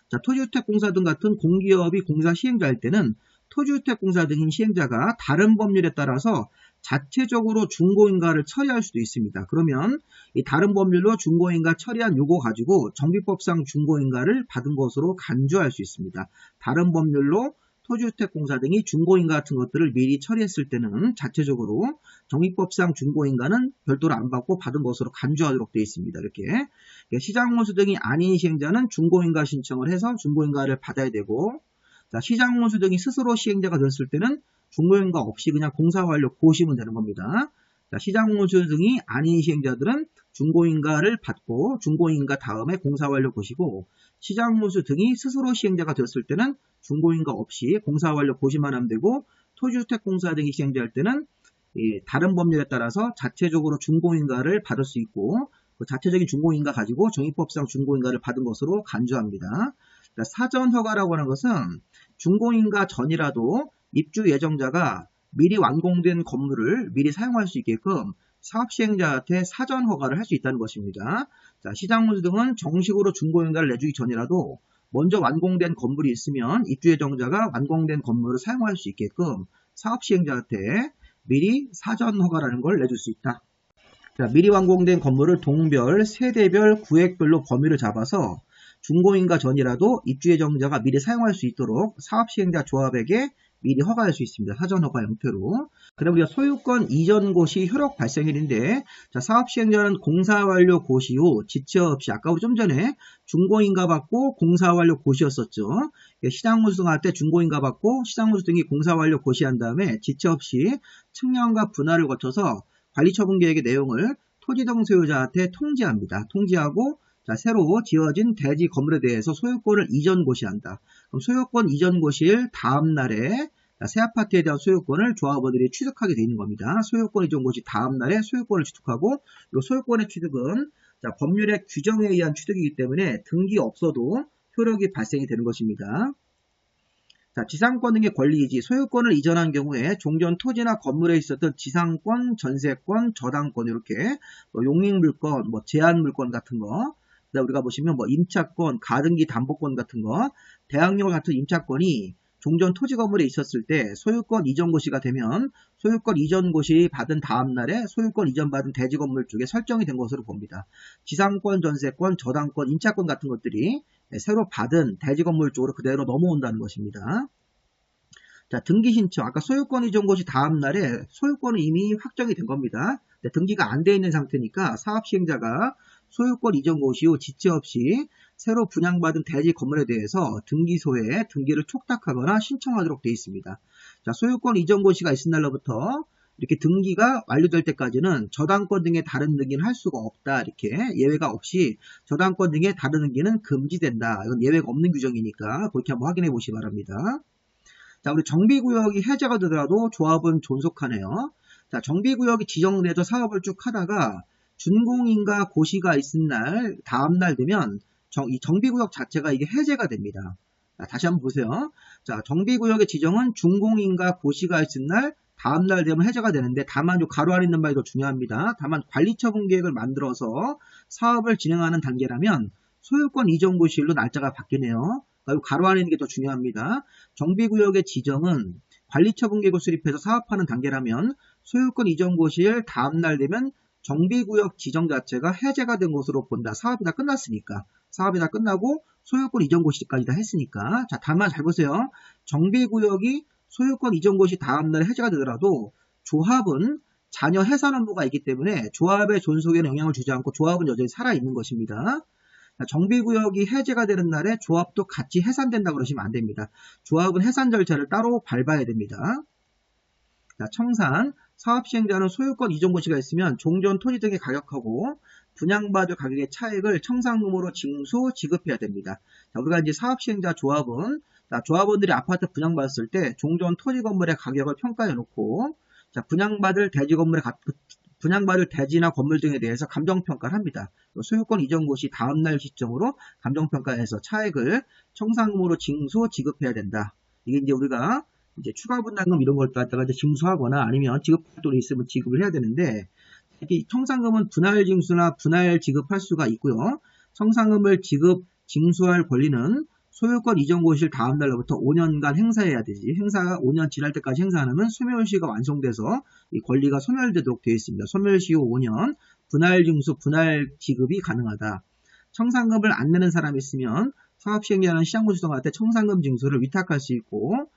자, 토지주택공사 등 같은 공기업이 공사 시행자일 때는 토지주택공사 등인 시행자가 다른 법률에 따라서 자체적으로 준공인가를 처리할 수도 있습니다. 그러면 이 다른 법률로 준공인가 처리한 요거 가지고 정비법상 준공인가를 받은 것으로 간주할 수 있습니다. 다른 법률로 토지주택공사 등이 준공인가 같은 것들을 미리 처리했을 때는 자체적으로 정비법상 준공인가는 별도로 안 받고 받은 것으로 간주하도록 되어 있습니다. 이렇게 시장운수 등이 아닌 시행자는 준공인가 신청을 해서 준공인가를 받아야 되고 자, 시장운수 등이 스스로 시행자가 됐을 때는 준공인가 없이 그냥 공사 완료 고시면 되는 겁니다. 자, 시장운수 등이 아닌 시행자들은 준공인가를 받고 준공인가 다음에 공사 완료 고시고 시장운수 등이 스스로 시행자가 되었을 때는 준공인가 없이 공사 완료 고시만 하면 되고 토지주택공사 등이 시행자일 때는 다른 법률에 따라서 자체적으로 준공인가를 받을 수 있고 그 자체적인 준공인가 가지고 정의법상 준공인가를 받은 것으로 간주합니다. 자, 사전허가라고 하는 것은 준공인가 전이라도 입주 예정자가 미리 완공된 건물을 미리 사용할 수 있게끔 사업시행자한테 사전 허가를 할 수 있다는 것입니다. 자, 시장운수 등은 정식으로 준공인가를 내주기 전이라도 먼저 완공된 건물이 있으면 입주 예정자가 완공된 건물을 사용할 수 있게끔 사업시행자한테 미리 사전 허가라는 걸 내줄 수 있다. 자, 미리 완공된 건물을 동별, 세대별, 구획별로 범위를 잡아서 준공인가 전이라도 입주 예정자가 미리 사용할 수 있도록 사업시행자 조합에게 미리 허가할 수 있습니다. 사전허가 형태로. 그다음 우리가 소유권 이전 고시 효력 발생일인데 자, 사업시행자는 공사 완료 고시 후 지체 없이 아까 우리 좀 전에 준공인가 받고 공사 완료 고시였었죠. 시장운수 등한테 준공인가 받고 시장운수 등이 공사 완료 고시한 다음에 지체 없이 측량과 분할을 거쳐서 관리처분계획의 내용을 토지등 소유자한테 통지합니다. 통지하고 자, 새로 지어진 대지 건물에 대해서 소유권을 이전 고시한다. 그럼 소유권 이전 고시일 다음 날에 새 아파트에 대한 소유권을 조합원들이 취득하게 되어 있는 겁니다. 소유권 이전 고시 다음 날에 소유권을 취득하고 이 소유권의 취득은 자, 법률의 규정에 의한 취득이기 때문에 등기 없어도 효력이 발생이 되는 것입니다. 자, 지상권 등의 권리이지 소유권을 이전한 경우에 종전 토지나 건물에 있었던 지상권, 전세권, 저당권 이렇게 용익물권, 제한물권 같은 거, 그다음 우리가 보시면 임차권, 가등기 담보권 같은 거, 대항력 같은 임차권이 종전 토지 건물에 있었을 때 소유권 이전 고시가 되면 소유권 이전 고시 받은 다음 날에 소유권 이전 받은 대지 건물 쪽에 설정이 된 것으로 봅니다. 지상권, 전세권, 저당권, 임차권 같은 것들이 새로 받은 대지 건물 쪽으로 그대로 넘어온다는 것입니다. 자, 등기 신청. 아까 소유권 이전 고시 다음 날에 소유권은 이미 확정이 된 겁니다. 등기가 안 돼 있는 상태니까 사업 시행자가 소유권 이전 고시 후 지체 없이 새로 분양받은 대지 건물에 대해서 등기소에 등기를 촉탁하거나 신청하도록 되어 있습니다. 자, 소유권 이전 고시가 있은 날로부터 이렇게 등기가 완료될 때까지는 저당권 등의 다른 등기는 할 수가 없다. 이렇게 예외가 없이 저당권 등의 다른 등기는 금지된다. 이건 예외가 없는 규정이니까 그렇게 한번 확인해 보시기 바랍니다. 자, 우리 정비구역이 해제가 되더라도 조합은 존속하네요. 자, 정비구역이 지정돼서 사업을 쭉 하다가 준공인가 고시가 있은 날, 다음날 되면 이 정비구역 자체가 이게 해제가 됩니다. 자, 다시 한번 보세요. 자, 정비구역의 지정은 준공인가 고시가 있은 날, 다음날 되면 해제가 되는데, 다만 요 가로 안에 있는 말이 더 중요합니다. 다만 관리처분 계획을 만들어서 사업을 진행하는 단계라면 소유권 이전 고시일로 날짜가 바뀌네요. 가로 안에 있는 게 더 중요합니다. 정비구역의 지정은 관리처분 계획을 수립해서 사업하는 단계라면 소유권 이전 고시일 다음날 되면 정비구역 지정 자체가 해제가 된 것으로 본다. 사업이 다 끝났으니까. 사업이 다 끝나고 소유권 이전 고시까지 다 했으니까. 자, 다만 잘 보세요. 정비구역이 소유권 이전 고시 다음날에 해제가 되더라도 조합은 자녀 해산 업무가 있기 때문에 조합의 존속에는 영향을 주지 않고 조합은 여전히 살아있는 것입니다. 정비구역이 해제가 되는 날에 조합도 같이 해산된다 그러시면 안 됩니다. 조합은 해산 절차를 따로 밟아야 됩니다. 자, 청산. 사업 시행자는 소유권 이전 고시가 있으면 종전 토지 등의 가격하고 분양받을 가격의 차액을 청산금으로 징수 지급해야 됩니다. 자, 우리가 이제 사업 시행자 조합은 조합원들이 아파트 분양받았을 때 종전 토지 건물의 가격을 평가해 놓고 자, 분양받을 대지나 건물 등에 대해서 감정평가를 합니다. 소유권 이전 고시 다음날 시점으로 감정평가해서 차액을 청산금으로 징수 지급해야 된다. 이게 이제 우리가 이제 추가 분담금 이런 걸 갖다가 이제 징수하거나 아니면 지급할 돈이 있으면 지급을 해야 되는데, 이렇게 청산금은 분할 징수나 분할 지급할 수가 있고요. 청산금을 징수할 권리는 소유권 이전 고시일 다음 날로부터 5년간 행사해야 되지. 행사가 5년 지날 때까지 행사하면 소멸시효가 완성돼서 이 권리가 소멸되도록 되어 있습니다. 소멸시효 5년, 분할 징수, 분할 지급이 가능하다. 청산금을 안 내는 사람이 있으면 사업시행자는 시장부수등할 때 청산금 징수를 위탁할 수 있고,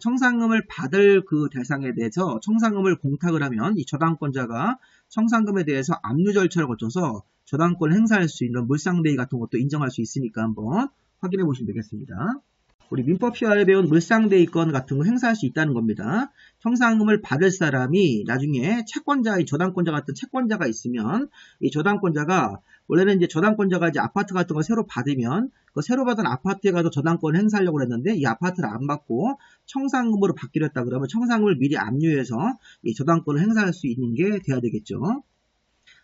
청산금을 받을 그 대상에 대해서 청산금을 공탁을 하면 이 저당권자가 청산금에 대해서 압류 절차를 거쳐서 저당권을 행사할 수 있는 물상대위 같은 것도 인정할 수 있으니까 한번 확인해 보시면 되겠습니다. 우리 민법 시화에 배운 물상대위권 같은 거 행사할 수 있다는 겁니다. 청산금을 받을 사람이 나중에 채권자의 저당권자 같은 채권자가 있으면 이 저당권자가 원래는 이제 저당권자가 이제 아파트 같은 거 새로 받으면 그 새로 받은 아파트에 가서 저당권을 행사하려고 했는데 이 아파트를 안 받고 청산금으로 받기로 했다 그러면 청산금을 미리 압류해서 이 저당권을 행사할 수 있는 게 돼야 되겠죠.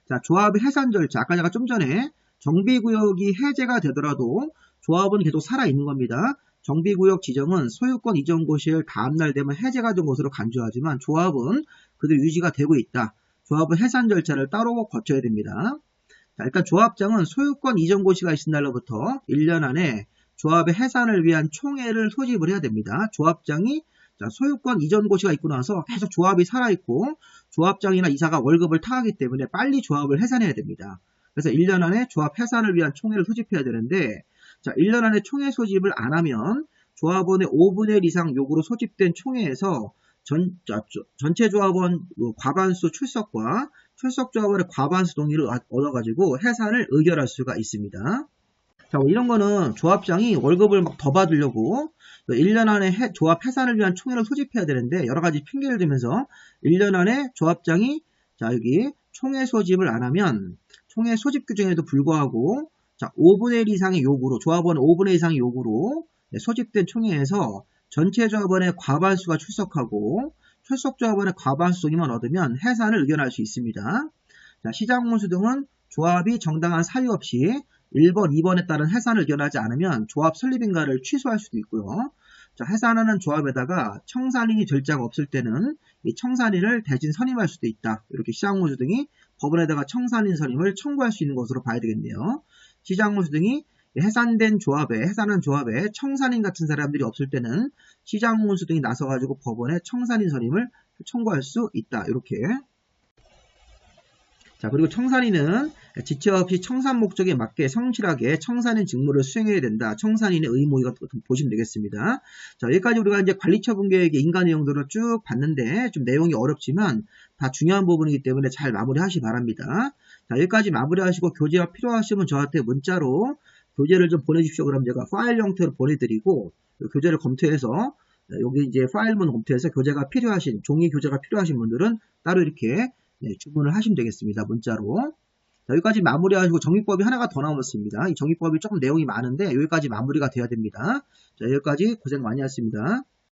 자, 조합의 해산 절차. 아까 제가 좀 전에 정비구역이 해제가 되더라도 조합은 계속 살아있는 겁니다. 정비구역 지정은 소유권 이전 고시일 다음날 되면 해제가 된 것으로 간주하지만 조합은 그대로 유지가 되고 있다. 조합은 해산 절차를 따로 거쳐야 됩니다. 자, 일단 조합장은 소유권 이전 고시가 있은 날로부터 1년 안에 조합의 해산을 위한 총회를 소집을 해야 됩니다. 조합장이 소유권 이전 고시가 있고 나서 계속 조합이 살아있고 조합장이나 이사가 월급을 타가기 때문에 빨리 조합을 해산해야 됩니다. 그래서 1년 안에 조합 해산을 위한 총회를 소집해야 되는데, 자, 1년 안에 총회 소집을 안 하면 조합원의 5분의 1 이상 요구로 소집된 총회에서 전체 조합원 과반수 출석과 출석 조합원의 과반수 동의를 얻어가지고 해산을 의결할 수가 있습니다. 자, 이런 거는 조합장이 월급을 막 더 받으려고 1년 안에 조합 해산을 위한 총회를 소집해야 되는데 여러 가지 핑계를 대면서 1년 안에 조합장이 여기 총회 소집을 안 하면 총회 소집 규정에도 불구하고 5분의 1 이상의 요구로 조합원 5분의 1 이상의 요구로 소집된 총회에서 전체 조합원의 과반수가 출석하고 출석 조합원의 과반수 동의만 얻으면 해산을 의견할 수 있습니다. 자, 시장문수 등은 조합이 정당한 사유 없이 1번, 2번에 따른 해산을 의견하지 않으면 조합 설립인가를 취소할 수도 있고요. 자, 해산하는 조합에다가 청산인이 될 자가 없을 때는 이 청산인을 대신 선임할 수도 있다. 이렇게 시장무수 등이 법원에다가 청산인 선임을 청구할 수 있는 것으로 봐야 되겠네요. 시장무수 등이 해산된 조합에, 해산한 조합에 청산인 같은 사람들이 없을 때는 시장무수 등이 나서가지고 법원에 청산인 선임을 청구할 수 있다. 이렇게. 자, 그리고 청산인은 지체 없이 청산 목적에 맞게 성실하게 청산인 직무를 수행해야 된다. 청산인의 의무가 보시면 되겠습니다. 자, 여기까지 우리가 이제 관리처분계획의 인가 내용들을 쭉 봤는데 좀 내용이 어렵지만 다 중요한 부분이기 때문에 잘 마무리하시기 바랍니다. 자, 여기까지 마무리하시고 교재가 필요하시면 저한테 문자로 교재를 좀 보내주십시오. 그럼 제가 파일 형태로 보내드리고 교재를 검토해서 여기 이제 파일문 검토해서 교재가 필요하신 종이 교재가 필요하신 분들은 따로 이렇게 주문을 하시면 되겠습니다. 문자로. 자, 여기까지 마무리하시고 정리법이 하나가 더 남았습니다. 이 정리법이 조금 내용이 많은데 여기까지 마무리가 돼야 됩니다. 자, 여기까지 고생 많이 하셨습니다.